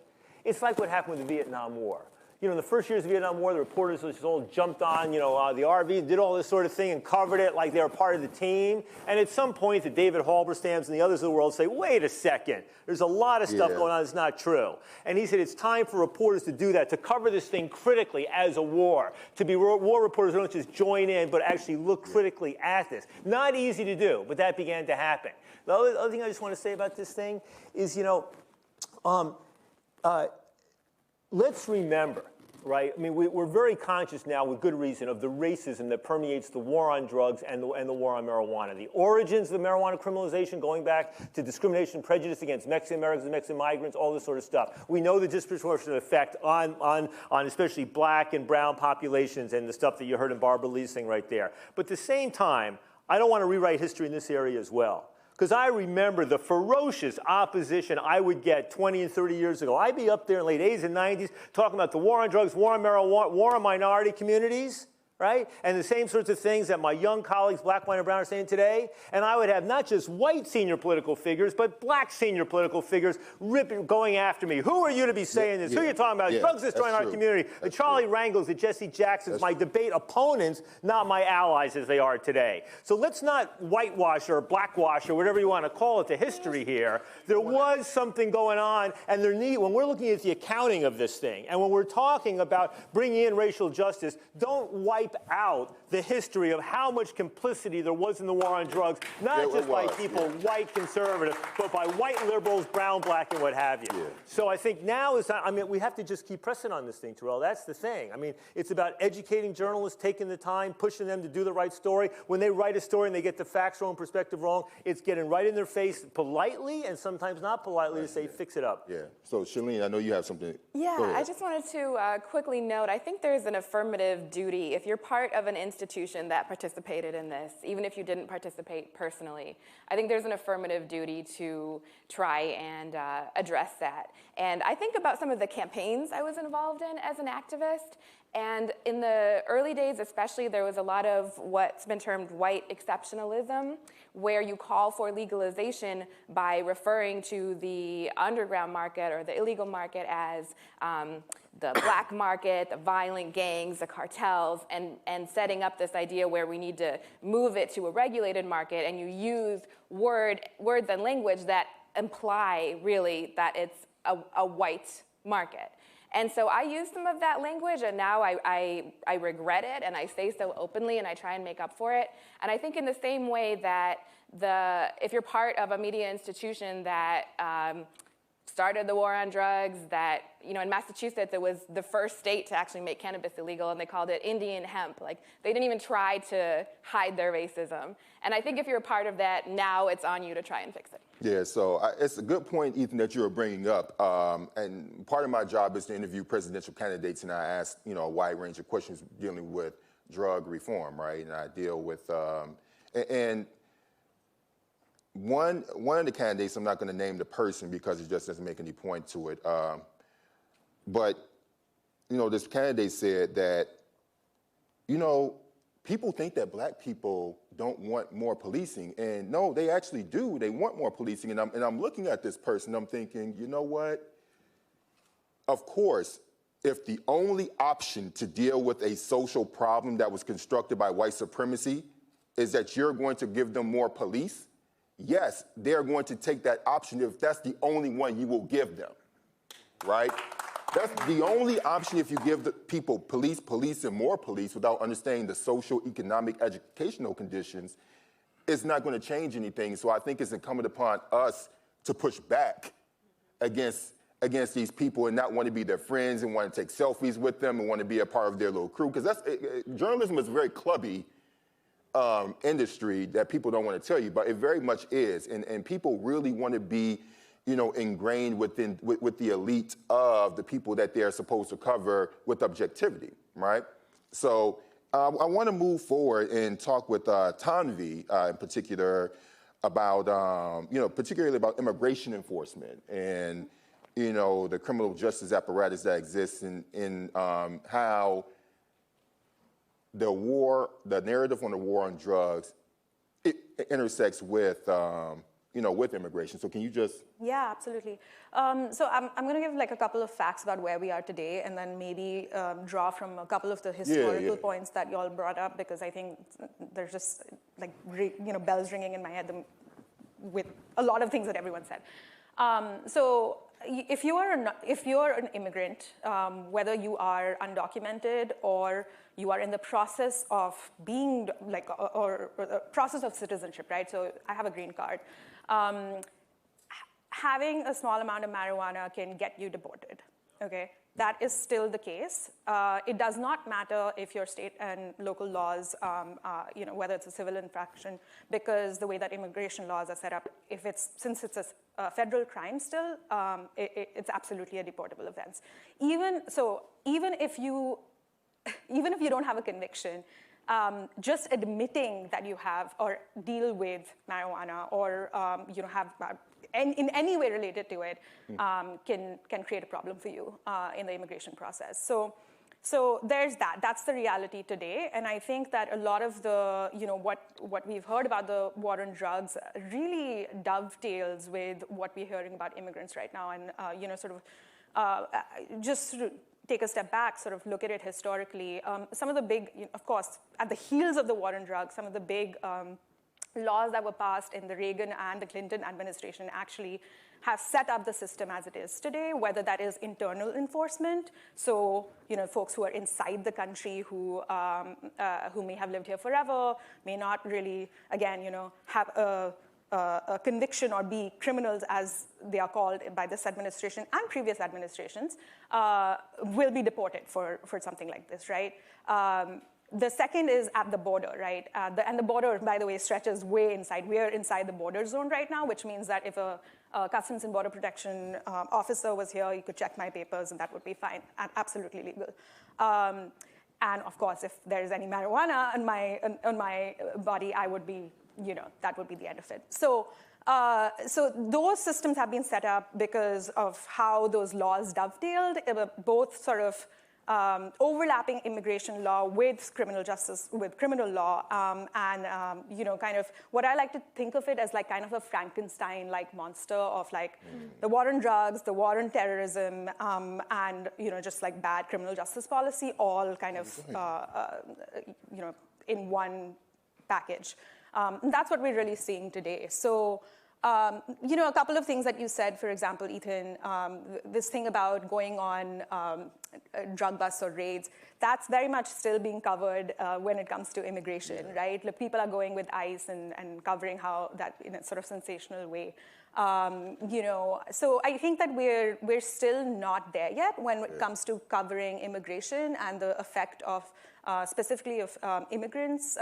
It's like what happened with the Vietnam War. In the first years of the Vietnam War, the reporters just all jumped on, the RV and did all this sort of thing and covered it like they were part of the team. And at some point, the David Halberstams and the others of the world say, wait a second, there's a lot of stuff going on that's not true. And he said, it's time for reporters to do that, to cover this thing critically as a war, to be war reporters who don't just join in, but actually look critically at this. Not easy to do, but that began to happen. The other thing I just want to say about this thing is, let's remember, right? I mean, we're very conscious now, with good reason, of the racism that permeates the war on drugs and the war on marijuana. The origins of the marijuana criminalization, going back to discrimination and prejudice against Mexican Americans and Mexican migrants, all this sort of stuff. We know the disproportionate effect on especially black and brown populations, and the stuff that you heard in Barbara Lee's thing right there. But at the same time, I don't want to rewrite history in this area as well. Because I remember the ferocious opposition I would get 20 and 30 years ago. I'd be up there in the late 80s and 90s talking about the war on drugs, war on marijuana, war on minority communities, right? And the same sorts of things that my young colleagues, black, white, and brown, are saying today. And I would have not just white senior political figures, but black senior political figures going after me. Who are you to be saying this? Who are you talking about? Drugs destroying our community. The Charlie Rangels, the Jesse Jacksons, my debate opponents, not my allies as they are today. So let's not whitewash or blackwash or whatever you want to call it, the history here. There was something going on, and when we're looking at the accounting of this thing, and when we're talking about bringing in racial justice, don't wipe wipe out the history of how much complicity there was in the war on drugs, not just by people, white conservative, but by white liberals, brown, black, and what have you. So I think now is not, I mean, we have to just keep pressing on this thing, Terrell. That's the thing. I mean, it's about educating journalists, taking the time, pushing them to do the right story. When they write a story and they get the facts wrong, perspective wrong, it's getting right in their face politely and sometimes not politely to say, fix it up. Yeah. So, Shalene, I know you have something. Yeah, I just wanted to quickly note, I think there's an affirmative duty. If you're part of an institution that participated in this, even if you didn't participate personally, I think there's an affirmative duty to try and address that. And I think about some of the campaigns I was involved in as an activist. And in the early days especially, there was a lot of what's been termed white exceptionalism, where you call for legalization by referring to the underground market or the illegal market as the black market, the violent gangs, the cartels, and setting up this idea where we need to move it to a regulated market, and you use words and language that imply really that it's a white market. And so I use some of that language, and now I regret it, and I say so openly, and I try and make up for it. And I think in the same way that if you're part of a media institution that started the war on drugs, that, you know, in Massachusetts, it was the first state to actually make cannabis illegal, and they called it Indian hemp. Like, they didn't even try to hide their racism. And I think if you're a part of that, now it's on you to try and fix it. Yeah, so it's a good point, Ethan, that you were bringing up. And part of my job is to interview presidential candidates, and I ask, you know, a wide range of questions dealing with drug reform, right? And I deal with, and one of the candidates, I'm not going to name the person because it just doesn't make any point to it. But, you know, this candidate said that, you know, people think that black people don't want more policing, and no, they actually do. They want more policing, and I'm looking at this person, I'm thinking, you know what? Of course, if the only option to deal with a social problem that was constructed by white supremacy is that you're going to give them more police, yes, they're going to take that option if that's the only one you will give them, right? That's the only option if you give the people police, and more police without understanding the social, economic, educational conditions. It's not going to change anything. So I think it's incumbent upon us to push back against these people and not want to be their friends and want to take selfies with them and want to be a part of their little crew. Because journalism is a very clubby industry that people don't want to tell you, but it very much is. And people really want to be, you know, ingrained with the elite of the people that they're supposed to cover with objectivity, right? So I want to move forward and talk with Tanvi in particular about, you know, particularly about immigration enforcement and, you know, the criminal justice apparatus that exists in how the narrative on the war on drugs, it intersects with, you know, with immigration. So can you just... Yeah, absolutely. So I'm going to give like a couple of facts about where we are today, and then maybe draw from a couple of the historical points that you all brought up, because I think there's just like, you know, bells ringing in my head with a lot of things that everyone said. So if you're an immigrant, whether you are undocumented or you are in the process of being like, or the process of citizenship, right? So I have a green card. Having a small amount of marijuana can get you deported, okay? That is still the case. It does not matter if your state and local laws, you know, whether it's a civil infraction, because the way that immigration laws are set up, since it's a federal crime still, it's absolutely a deportable offense. Even if you don't have a conviction, just admitting that you have or deal with marijuana or you know, have in any way related to it can create a problem for you in the immigration process. So there's that. That's the reality today, and I think that a lot of the, you know, what we've heard about the war on drugs really dovetails with what we're hearing about immigrants right now, and you know, sort of just take a step back, sort of look at it historically. Some of the big, of course, at the heels of the war on drugs, some of the big laws that were passed in the Reagan and the Clinton administration actually have set up the system as it is today, whether that is internal enforcement, so folks who are inside the country who may have lived here forever, may not really, again, have a conviction or be criminals, as they are called by this administration and previous administrations, will be deported for something like this, right? The second is at the border, right? And the border, by the way, stretches way inside. We are inside the border zone right now, which means that if a Customs and Border Protection officer was here, he could check my papers, and that would be fine, and absolutely legal. And of course, if there's any marijuana on my body, I would be, that would be the end of it. So those systems have been set up because of how those laws dovetailed, both sort of overlapping immigration law with criminal justice, with criminal law, and kind of what I like to think of it as like kind of a Frankenstein-like monster of like the war on drugs, the war on terrorism, and just like bad criminal justice policy, all kind of in one package. That's what we're really seeing today. So. A couple of things that you said, for example, Ethan, this thing about going on drug busts or raids, that's very much still being covered when it comes to immigration, right? Like, people are going with ICE and covering how that in a sort of sensational way. So I think that we're still not there yet when it comes to covering immigration and the effect of specifically of immigrants.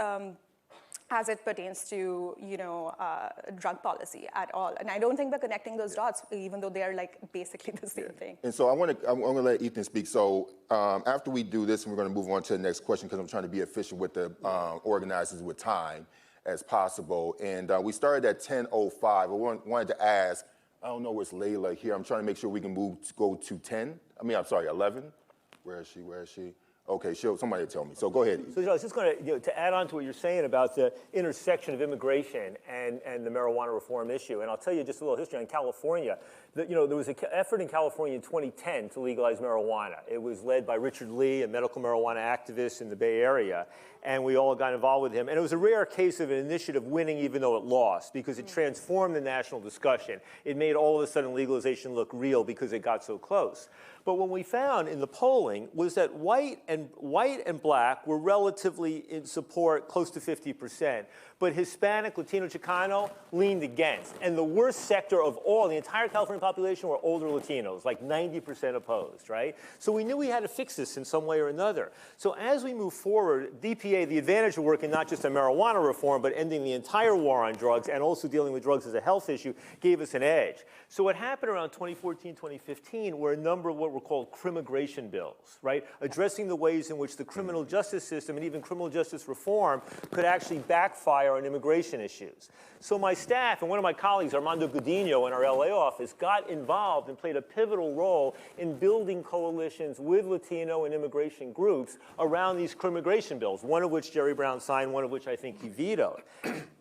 As it pertains to, drug policy at all. And I don't think we're connecting those dots, even though they are like basically the same thing. And so I'm gonna let Ethan speak. So after we do this, we're gonna move on to the next question because I'm trying to be efficient with the organizers with time as possible. And we started at 10:05. I wanted to ask, I don't know where's Layla here. I'm trying to make sure we can go to 11. Where is she? Okay, somebody tell me. So go ahead. So I was just going to add on to what you're saying about the intersection of immigration and the marijuana reform issue. And I'll tell you just a little history on California. There was an effort in California in 2010 to legalize marijuana. It was led by Richard Lee, a medical marijuana activist in the Bay Area. And we all got involved with him. And it was a rare case of an initiative winning even though it lost, because it transformed the national discussion. It made all of a sudden legalization look real because it got so close. But what we found in the polling was that white and black were relatively in support, close to 50%. But Hispanic, Latino, Chicano leaned against. And the worst sector of all, the entire California population, were older Latinos, like 90% opposed, right? So we knew we had to fix this in some way or another. So as we move forward, DPA, the advantage of working not just on marijuana reform, but ending the entire war on drugs and also dealing with drugs as a health issue, gave us an edge. So what happened around 2014, 2015 were a number of what were called crimmigration bills, right? Addressing the ways in which the criminal justice system and even criminal justice reform could actually backfire on immigration issues. So my staff and one of my colleagues, Armando Gudino, in our LA office, got involved and played a pivotal role in building coalitions with Latino and immigration groups around these crimmigration bills, one of which Jerry Brown signed, one of which I think he vetoed.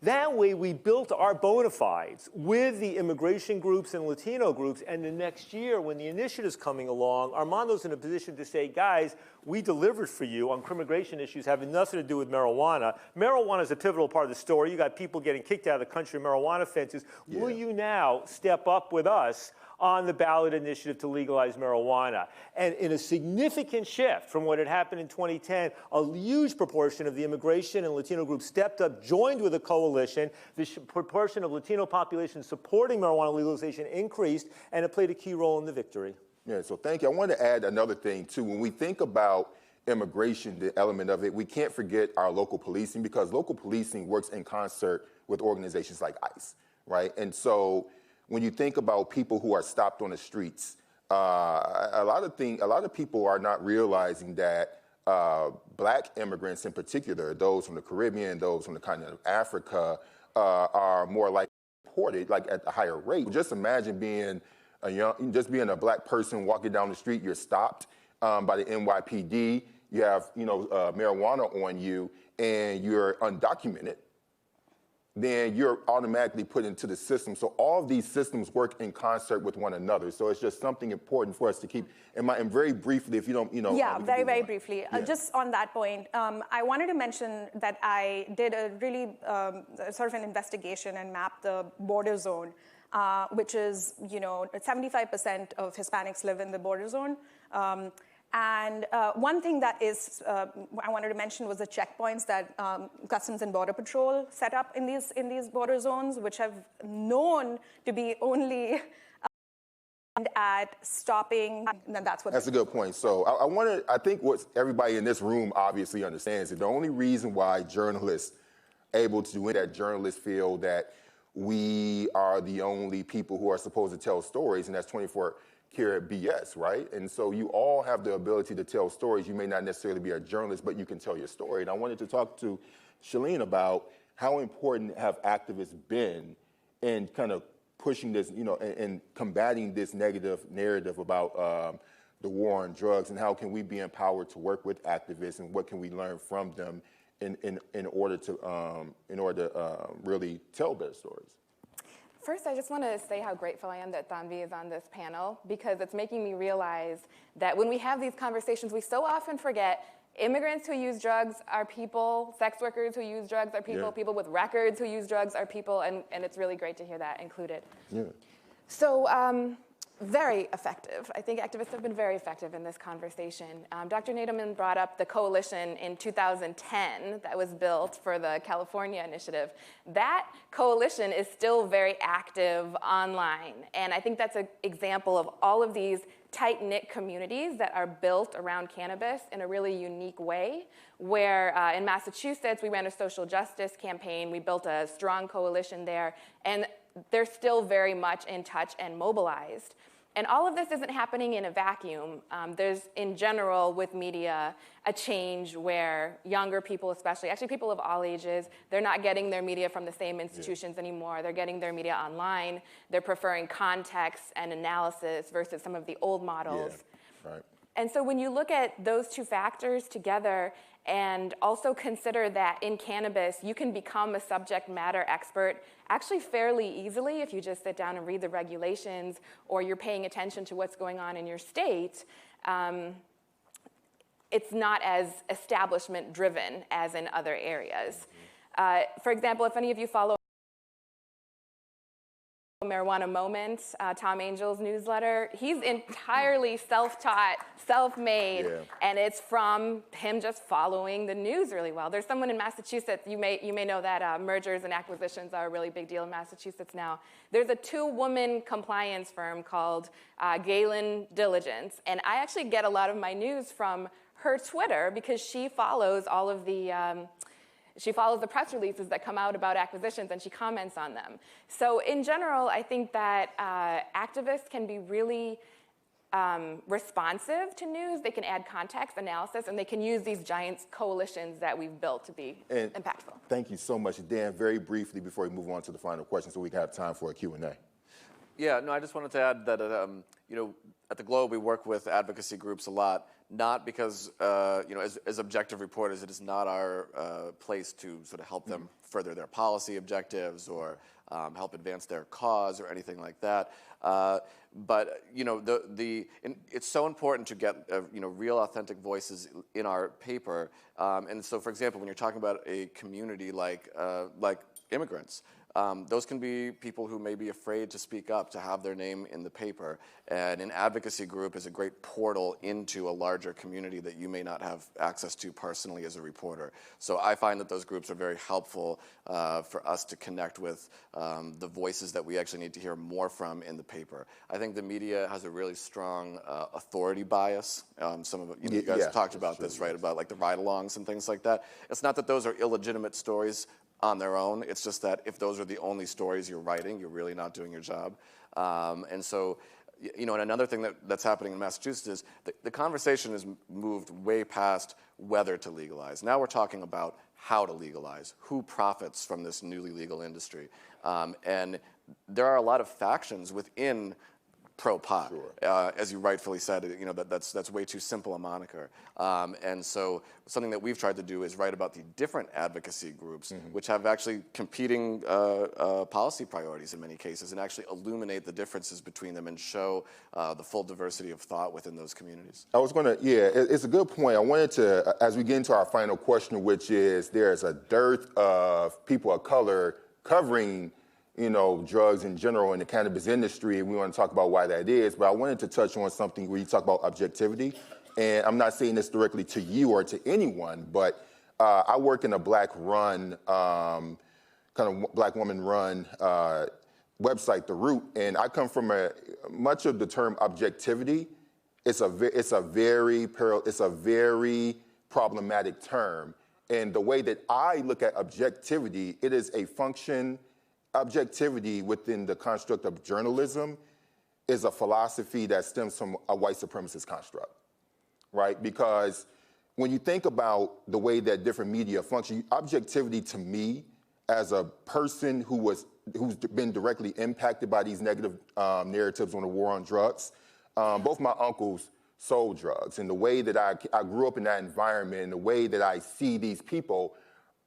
That way, we built our bona fides with the immigration groups and Latino groups, and the next year, when the initiative's coming along, Armando's in a position to say, guys, we delivered for you on crimmigration issues having nothing to do with marijuana. Marijuana is a pivotal part of the story. You got people getting kicked out of the country, marijuana fences. Yeah. Will you now step up with us on the ballot initiative to legalize marijuana? And in a significant shift from what had happened in 2010, a huge proportion of the immigration and Latino groups stepped up, joined with a coalition. The proportion of Latino population supporting marijuana legalization increased, and it played a key role in the victory. Yeah, so thank you. I wanted to add another thing, too. When we think about immigration, the element of it, we can't forget our local policing, because local policing works in concert with organizations like ICE, right? And so when you think about people who are stopped on the streets, a lot of people are not realizing that black immigrants in particular, those from the Caribbean, those from the continent of Africa, are more likely deported, like at a higher rate. Just imagine being a black person walking down the street, you're stopped by the NYPD, you have marijuana on you, and you're undocumented. then you're automatically put into the system. So all of these systems work in concert with one another. So it's just something important for us to keep in mind. And very briefly, if you don't, Yeah, very briefly. Just on that point, I wanted to mention that I did a really sort of an investigation and mapped the border zone, which is, 75% of Hispanics live in the border zone. And one thing that is I wanted to mention was the checkpoints that Customs and Border Patrol set up in these border zones, which have known to be only at stopping. And that's a good point. So I think what everybody in this room obviously understands is the only reason why journalists able to do that journalists feel that we are the only people who are supposed to tell stories, and that's 24-karat BS, right? And so you all have the ability to tell stories. You may not necessarily be a journalist, but you can tell your story. And I wanted to talk to Shalene about how important have activists been in kind of pushing this, and combating this negative narrative about the war on drugs, and how can we be empowered to work with activists, and what can we learn from them in order to really tell their stories. First, I just want to say how grateful I am that Thanvi is on this panel, because it's making me realize that when we have these conversations, we so often forget immigrants who use drugs are people, sex workers who use drugs are people, people with records who use drugs are people, and it's really great to hear that included. Yeah. So, very effective. I think activists have been very effective in this conversation. Dr. Nadelman brought up the coalition in 2010 that was built for the California initiative. That coalition is still very active online, and I think that's an example of all of these tight-knit communities that are built around cannabis in a really unique way, where in Massachusetts, we ran a social justice campaign. We built a strong coalition there, and they're still very much in touch and mobilized. And all of this isn't happening in a vacuum. There's, in general, with media, a change where younger people especially, actually people of all ages, they're not getting their media from the same institutions anymore. They're getting their media online. They're preferring context and analysis versus some of the old models. Yeah, right. And so when you look at those two factors together, and also consider that in cannabis, you can become a subject matter expert actually fairly easily if you just sit down and read the regulations, or you're paying attention to what's going on in your state. It's not as establishment driven as in other areas. For example, if any of you follow Marijuana Moment, Tom Angel's newsletter, he's entirely self-taught, self-made, and it's from him just following the news really well. There's someone in Massachusetts, you may know that mergers and acquisitions are a really big deal in Massachusetts now. There's a 2-woman compliance firm called Galen Diligence, and I actually get a lot of my news from her Twitter because she follows all of the she follows the press releases that come out about acquisitions, and she comments on them. So in general, I think that activists can be really responsive to news. They can add context, analysis, and they can use these giant coalitions that we've built to be impactful. Thank you so much. Dan, very briefly before we move on to the final question so we can have time for a Q&A. Yeah, no, I just wanted to add that, at the Globe, we work with advocacy groups a lot, not because, as objective reporters, it is not our place to sort of help them further their policy objectives or help advance their cause or anything like that. But it's so important to get real, authentic voices in our paper. And so, for example, when you're talking about a community like immigrants, those can be people who may be afraid to speak up, to have their name in the paper. And an advocacy group is a great portal into a larger community that you may not have access to personally as a reporter. So I find that those groups are very helpful for us to connect with the voices that we actually need to hear more from in the paper. I think the media has a really strong authority bias. Some of you guys have talked about this, right, about like the ride-alongs and things like that. It's not that those are illegitimate stories on their own. It's just that if those are the only stories you're writing, you're really not doing your job. And so, and another thing that's happening in Massachusetts is the conversation has moved way past whether to legalize. Now we're talking about how to legalize, who profits from this newly legal industry. And there are a lot of factions within pro-pot. As you rightfully said, that's way too simple a moniker. And so something that we've tried to do is write about the different advocacy groups, which have actually competing policy priorities in many cases, and actually illuminate the differences between them and show the full diversity of thought within those communities. I was going to, it's a good point. I wanted to, as we get into our final question, which is there's a dearth of people of color covering drugs in general in the cannabis industry, and we want to talk about why that is, but I wanted to touch on something where you talk about objectivity, and I'm not saying this directly to you or to anyone, but I work in a black-run, kind of black woman-run website, The Root, and I come from much of the term objectivity. It's a very problematic term, and the way that I look at objectivity, it is a function. Objectivity within the construct of journalism is a philosophy that stems from a white supremacist construct, right? Because when you think about the way that different media function, objectivity to me, as a person who's been directly impacted by these negative narratives on the war on drugs, both my uncles sold drugs, and the way that I grew up in that environment, and the way that I see these people,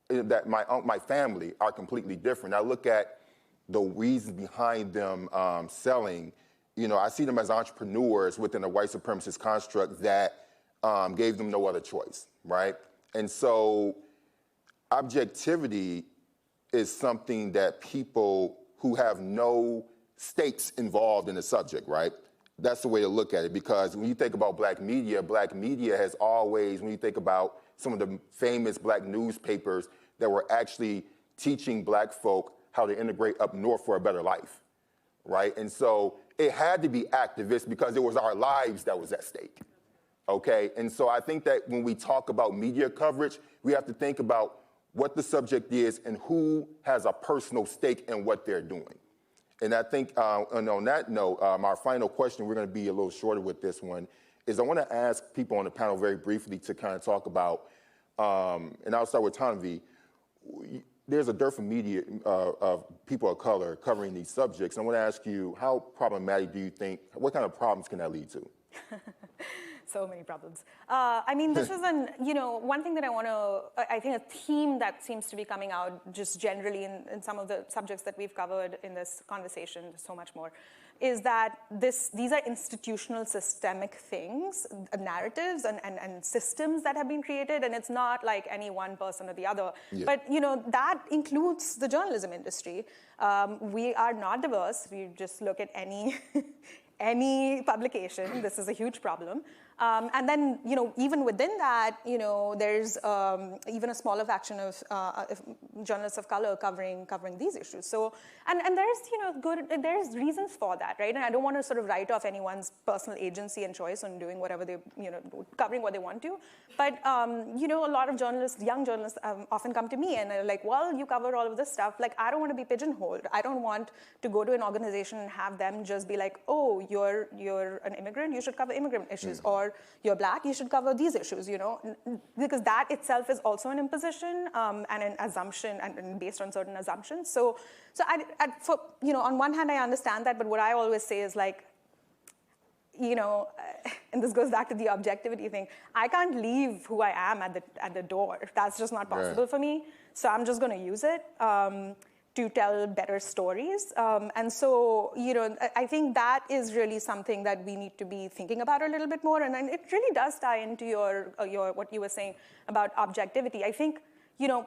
that my family are completely different. I look at the reasons behind them selling. I see them as entrepreneurs within a white supremacist construct that gave them no other choice, right? And so objectivity is something that people who have no stakes involved in the subject, right? That's the way to look at it, because when you think about black media has always, when you think about some of the famous black newspapers that were actually teaching black folk how to integrate up north for a better life, right? And so it had to be activist because it was our lives that was at stake, okay? And so I think that when we talk about media coverage, we have to think about what the subject is and who has a personal stake in what they're doing. And I think, and on that note, our final question, we're gonna be a little shorter with this one, is I wanna ask people on the panel very briefly to kind of talk about, and I'll start with Tanvi. There's a dearth of media of people of color covering these subjects. I want to ask you, how problematic do you think, what kind of problems can that lead to? So many problems. I mean, this is one thing that I think a theme that seems to be coming out just generally in some of the subjects that we've covered in this conversation, so much more, is that these are institutional systemic things, narratives and systems that have been created, and it's not like any one person or the other. Yeah. But that includes the journalism industry. We are not diverse. We just look at any any publication. This is a huge problem. And then, even within that, there's even a smaller faction of journalists of color covering these issues. So, and there's, there's reasons for that, right? And I don't want to sort of write off anyone's personal agency and choice on doing whatever they, covering what they want to. But, a lot of journalists, young journalists, often come to me and they're like, well, you cover all of this stuff. Like, I don't want to be pigeonholed. I don't want to go to an organization and have them just be like, oh, you're an immigrant, you should cover immigrant issues, or you're black, you should cover these issues, because that itself is also an imposition and an assumption and based on certain assumptions. So on one hand, I understand that, but what I always say is like, and this goes back to the objectivity thing, I can't leave who I am at the door. That's just not possible for me. So I'm just going to use it to tell better stories. And so, I think that is really something that we need to be thinking about a little bit more. And it really does tie into your what you were saying about objectivity. I think,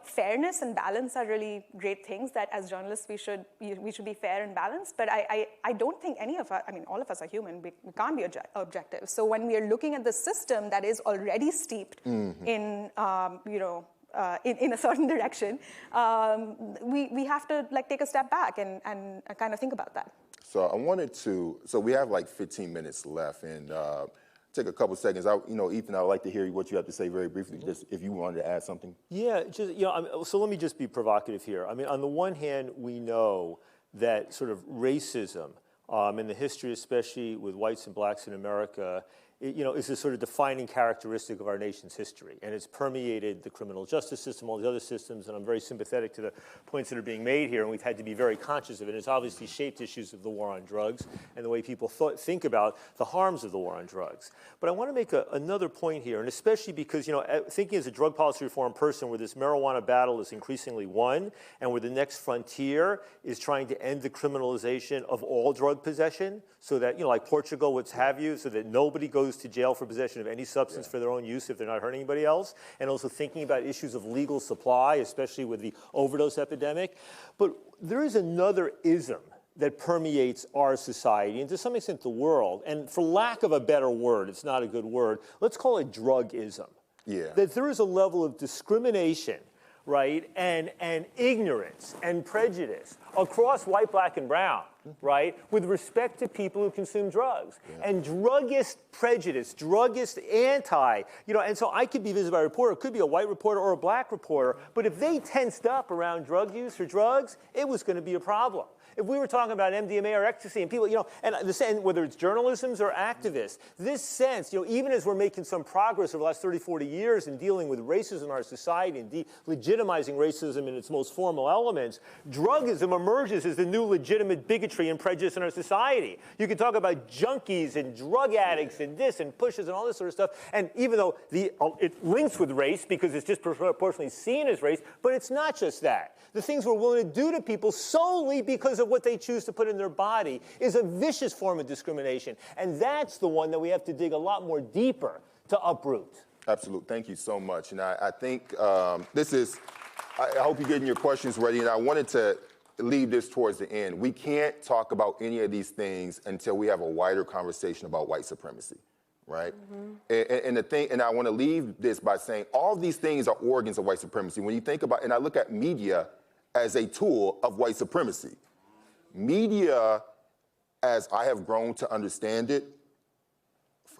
fairness and balance are really great things that as journalists we should be fair and balanced. But I don't think any of us, all of us are human, we can't be objective. So when we are looking at the system that is already steeped in, in a certain direction, we have to take a step back and kind of think about that. So I wanted to, we have like 15 minutes left, and take a couple seconds. Ethan, I would like to hear what you have to say very briefly, just if you wanted to add something. Yeah, so let me just be provocative here. On the one hand, we know that sort of racism in the history, especially with whites and blacks in America, is a sort of defining characteristic of our nation's history, and it's permeated the criminal justice system, all the other systems, and I'm very sympathetic to the points that are being made here, and we've had to be very conscious of it. It's obviously shaped issues of the war on drugs and the way people think about the harms of the war on drugs. But I want to make another point here, and especially because, thinking as a drug policy reform person where this marijuana battle is increasingly won, and where the next frontier is trying to end the criminalization of all drug possession, so that, like Portugal, what have you, so that nobody goes to jail for possession of any substance for their own use if they're not hurting anybody else, and also thinking about issues of legal supply, especially with the overdose epidemic. But there is another ism that permeates our society, and to some extent the world, and for lack of a better word, it's not a good word, let's call it drugism. Yeah. That there is a level of discrimination, right, and ignorance and prejudice across white, black, and brown, right, with respect to people who consume drugs. Yeah. And druggist prejudice, druggist anti, and so I could be visited by a reporter, it could be a white reporter or a black reporter, but if they tensed up around drug use or drugs, it was going to be a problem. If we were talking about MDMA or ecstasy and people, and whether it's journalists or activists, this sense, even as we're making some progress over the last 30, 40 years in dealing with racism in our society and delegitimizing racism in its most formal elements, drugism emerges as the new legitimate bigotry and prejudice in our society. You can talk about junkies and drug addicts and this and pushes and all this sort of stuff, and even though it links with race because it's disproportionately seen as race, but it's not just that. The things we're willing to do to people solely because of what they choose to put in their body is a vicious form of discrimination. And that's the one that we have to dig a lot more deeper to uproot. Absolutely. Thank you so much. And I think I hope you're getting your questions ready. And I wanted to leave this towards the end. We can't talk about any of these things until we have a wider conversation about white supremacy. Right? Mm-hmm. And I want to leave this by saying all of these things are organs of white supremacy. When you think about, and I look at media as a tool of white supremacy. Media, as I have grown to understand it,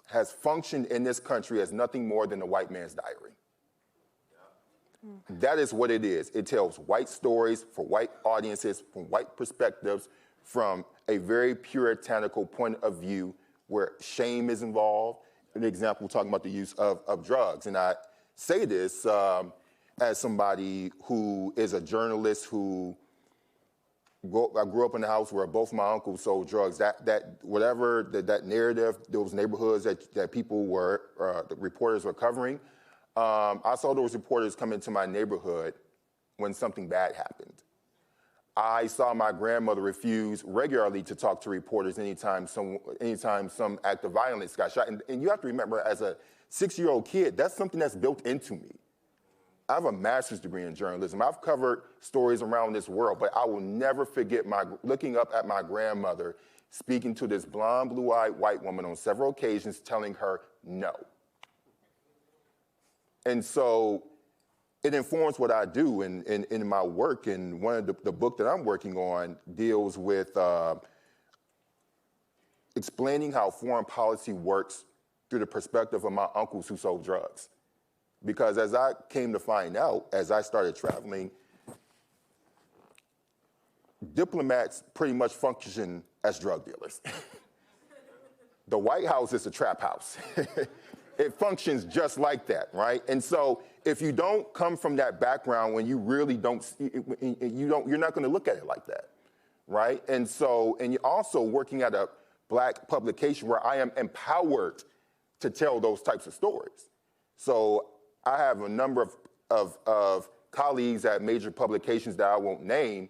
has functioned in this country as nothing more than a white man's diary. That is what it is. It tells white stories for white audiences, from white perspectives, from a very puritanical point of view where shame is involved. An example, we're talking about the use of drugs. And I say this as somebody who is a journalist who I grew up in a house where both my uncles sold drugs. That narrative, those neighborhoods that people were, the reporters were covering, I saw those reporters come into my neighborhood when something bad happened. I saw my grandmother refuse regularly to talk to reporters anytime some act of violence got shot. And you have to remember, as a 6-year-old kid, that's something that's built into me. I have a master's degree in journalism. I've covered stories around this world, but I will never forget looking up at my grandmother, speaking to this blonde, blue-eyed white woman on several occasions, telling her no. And so it informs what I do in my work, and one of the book that I'm working on deals with explaining how foreign policy works through the perspective of my uncles who sold drugs. Because as I came to find out, as I started traveling, diplomats pretty much function as drug dealers. The White House is a trap house. It functions just like that, right? And so if you don't come from that background, when you really you're not going to look at it like that, right? And you're also working at a black publication where I am empowered to tell those types of stories. So I have a number of colleagues at major publications that I won't name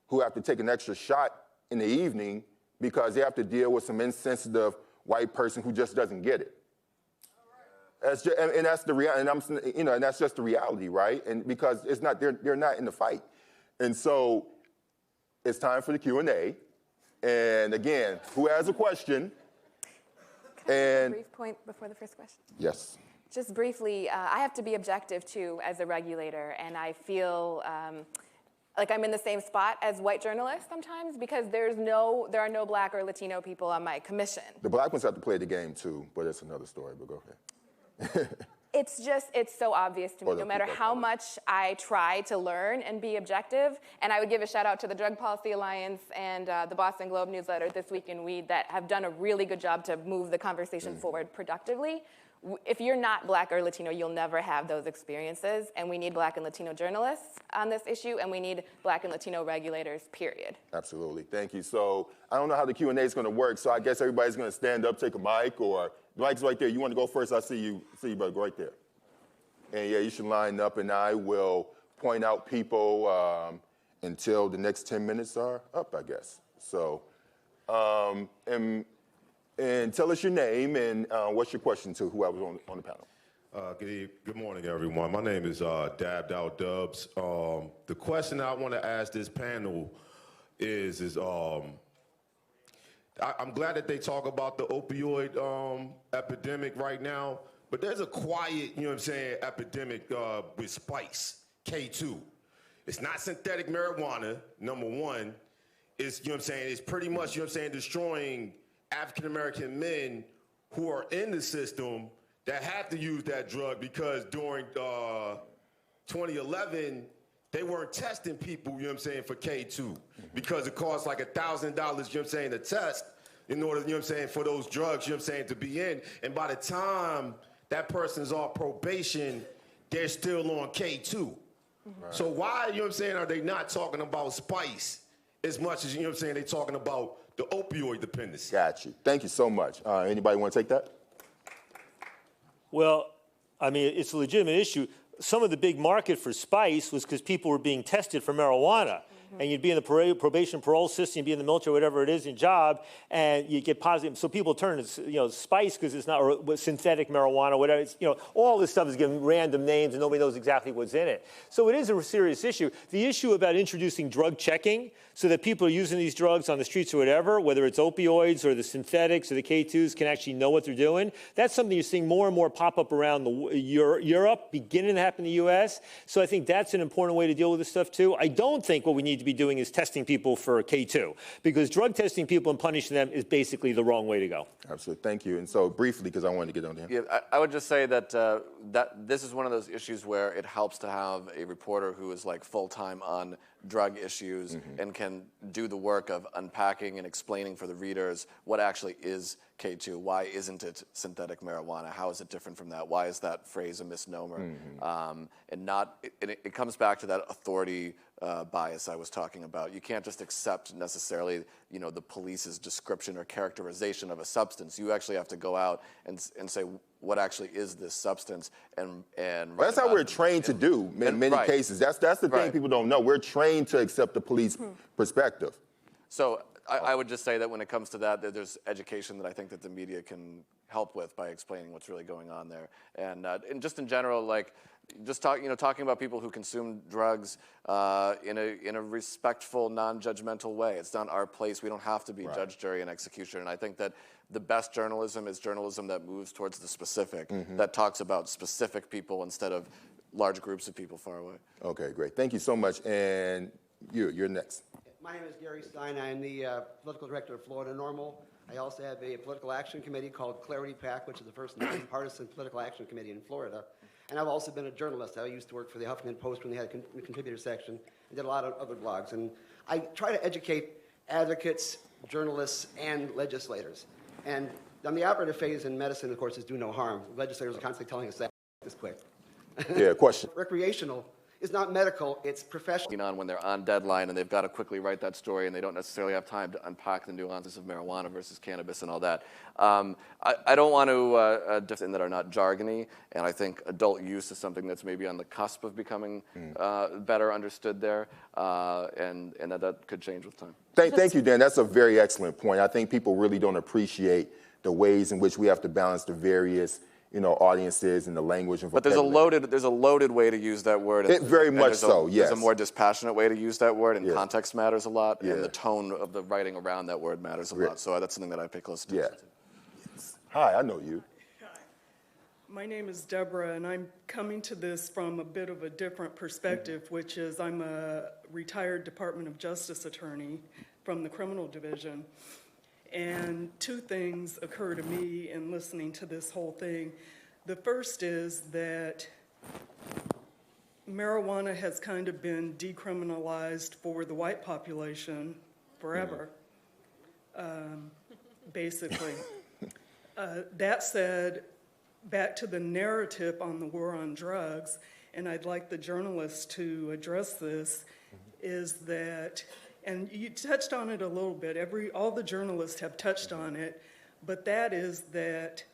who have to take an extra shot in the evening because they have to deal with some insensitive white person who just doesn't get it. That's just, and that's the reality, and that's just the reality, right? And because it's not, they're not in the fight, and so it's time for the Q&A. And again, who has a question? Can I make a brief point before the first question? Yes. Just briefly, I have to be objective too as a regulator, and I feel like I'm in the same spot as white journalists sometimes because there are no black or Latino people on my commission. The black ones have to play the game too, but it's another story. But go ahead. It's so obvious to me, no matter how much I try to learn and be objective. And I would give a shout out to the Drug Policy Alliance and the Boston Globe newsletter, This Week in Weed, that have done a really good job to move the conversation forward productively. If you're not Black or Latino, you'll never have those experiences. And we need Black and Latino journalists on this issue, and we need Black and Latino regulators, period. Absolutely. Thank you. So I don't know how the Q&A is going to work, so I guess everybody's going to stand up, take a mic, or the mic's right there. You want to go first? I see you, brother. Go right there. And yeah, you should line up, and I will point out people until the next 10 minutes are up, I guess. So, and tell us your name and what's your question to whoever's on the panel. Good morning, everyone. My name is Dab Dow Dubs. The question I want to ask this panel is I'm glad that they talk about the opioid epidemic right now, but there's a quiet, you know what I'm saying, epidemic with spice, K2. It's not synthetic marijuana, number one. It's, you know what I'm saying, it's pretty much, you know what I'm saying, destroying African-American men who are in the system that have to use that drug because during 2011, they weren't testing people, you know what I'm saying, for K2 because it costs like $1,000, you know what I'm saying, to test in order, you know what I'm saying, for those drugs, you know what I'm saying, to be in. And by the time that person's on probation, they're still on K2. Right. So why, you know what I'm saying, are they not talking about spice as much as, you know what I'm saying, they're talking about the opioid dependency? Got you. Thank you so much. Anybody want to take that? Well, I mean, it's a legitimate issue. Some of the big market for spice was because people were being tested for marijuana. And you'd be in the probation parole system, you'd be in the military, whatever it is, in job, and you get positive. So people turn to, you know, spice because it's not or synthetic marijuana, whatever. It's, you know, all this stuff is given random names and nobody knows exactly what's in it. So it is a serious issue. The issue about introducing drug checking so that people are using these drugs on the streets or whatever, whether it's opioids or the synthetics or the K2s, can actually know what they're doing. That's something you're seeing more and more pop up around Europe, beginning to happen in the U.S. So I think that's an important way to deal with this stuff too. I don't think what we need to be doing is testing people for K2, because drug testing people and punishing them is basically the wrong way to go. Absolutely. Thank you. And so briefly, because I wanted to get on there. Yeah, I would just say that that this is one of those issues where it helps to have a reporter who is like full-time on drug issues and can do the work of unpacking and explaining for the readers what actually is K2. Why isn't it synthetic marijuana? How is it different from that? Why is that phrase a misnomer? And not, it comes back to that authority bias I was talking about. You can't just accept necessarily, you know, the police's description or characterization of a substance. You actually have to go out and say, what actually is this substance? And well, that's how we're trained to do in many cases. That's the thing people don't know. We're trained to accept the police perspective. So I would just say that when it comes to that, there's education that I think that the media can help with by explaining what's really going on there. And just in general, like, just talking about people who consume drugs in a respectful, non-judgmental way. It's not our place. We don't have to be judge, jury, and executioner. And I think that the best journalism is journalism that moves towards the specific, that talks about specific people instead of large groups of people far away. Okay, great. Thank you so much. And you're next. My name is Gary Stein. I'm the political director of Florida Normal. I also have a political action committee called Clarity PAC, which is the first nonpartisan political action committee in Florida. And I've also been a journalist. I used to work for the Huffington Post when they had a contributor section. I did a lot of other blogs. And I try to educate advocates, journalists, and legislators. And on the operative phase in medicine, of course, is do no harm. Legislators are constantly telling us that this quick. Yeah, question. Recreational is not medical, it's professional. On when they're on deadline and they've got to quickly write that story and they don't necessarily have time to unpack the nuances of marijuana versus cannabis and all that. I don't want to defend that are not jargony, and I think adult use is something that's maybe on the cusp of becoming better understood there, and that could change with time. Thank you, Dan. That's a very excellent point. I think people really don't appreciate the ways in which we have to balance the various audiences and the language and vocabulary. But there's a loaded way to use that word. Very much so, yes. There's a more dispassionate way to use that word, and context matters a lot, and the tone of the writing around that word matters a lot. So that's something that I pay close attention to. Hi, I know you. Hi. My name is Deborah, and I'm coming to this from a bit of a different perspective, which is I'm a retired Department of Justice attorney from the criminal division. And two things occur to me in listening to this whole thing. The first is that marijuana has kind of been decriminalized for the white population forever, basically. That said, back to the narrative on the war on drugs, and I'd like the journalists to address this, is that, and you touched on it a little bit, all the journalists have touched on it, but that is that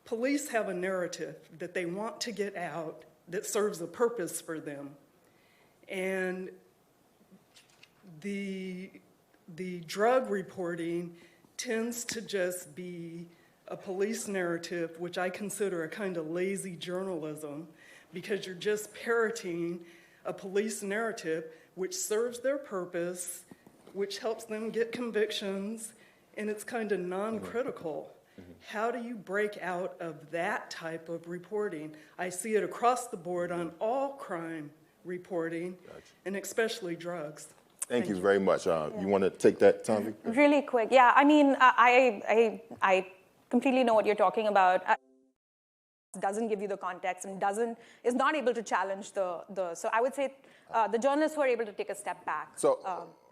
police have a narrative that they want to get out that serves a purpose for them. And the drug reporting tends to just be a police narrative, which I consider a kind of lazy journalism, because you're just parroting a police narrative which serves their purpose, which helps them get convictions, and it's kind of non-critical. How do you break out of that type of reporting? I see it across the board on all crime reporting, and especially drugs. Thank you very much. You want to take that, Tanvi? Really quick, yeah. I mean, I completely know what you're talking about. Doesn't give you the context and is not able to challenge the. So I would say the journalists who are able to take a step back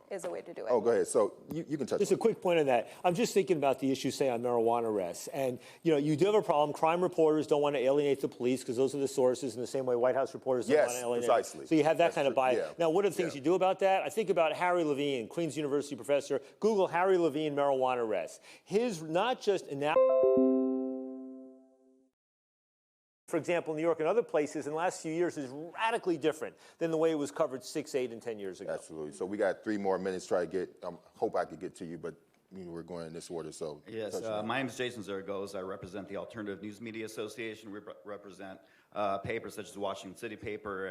is a way to do it. Oh, go ahead. So you can touch. Just a quick point on that. I'm just thinking about the issue, say, on marijuana arrests. And, you do have a problem. Crime reporters don't want to alienate the police because those are the sources in the same way White House reporters don't want to alienate. Yes, precisely. So you have that kind of bias. Yeah. Now, what are the things you do about that? I think about Harry Levine, Queen's University professor. Google Harry Levine marijuana arrests. His not just for example, New York and other places in the last few years is radically different than the way it was covered 6, 8, and 10 years ago. Absolutely. So we got 3 more minutes to try to get, hope I could get to you, but we're going in this order, so. Yes, my name is Jason Zaragoza. I represent the Alternative News Media Association. We represent papers such as the Washington City Paper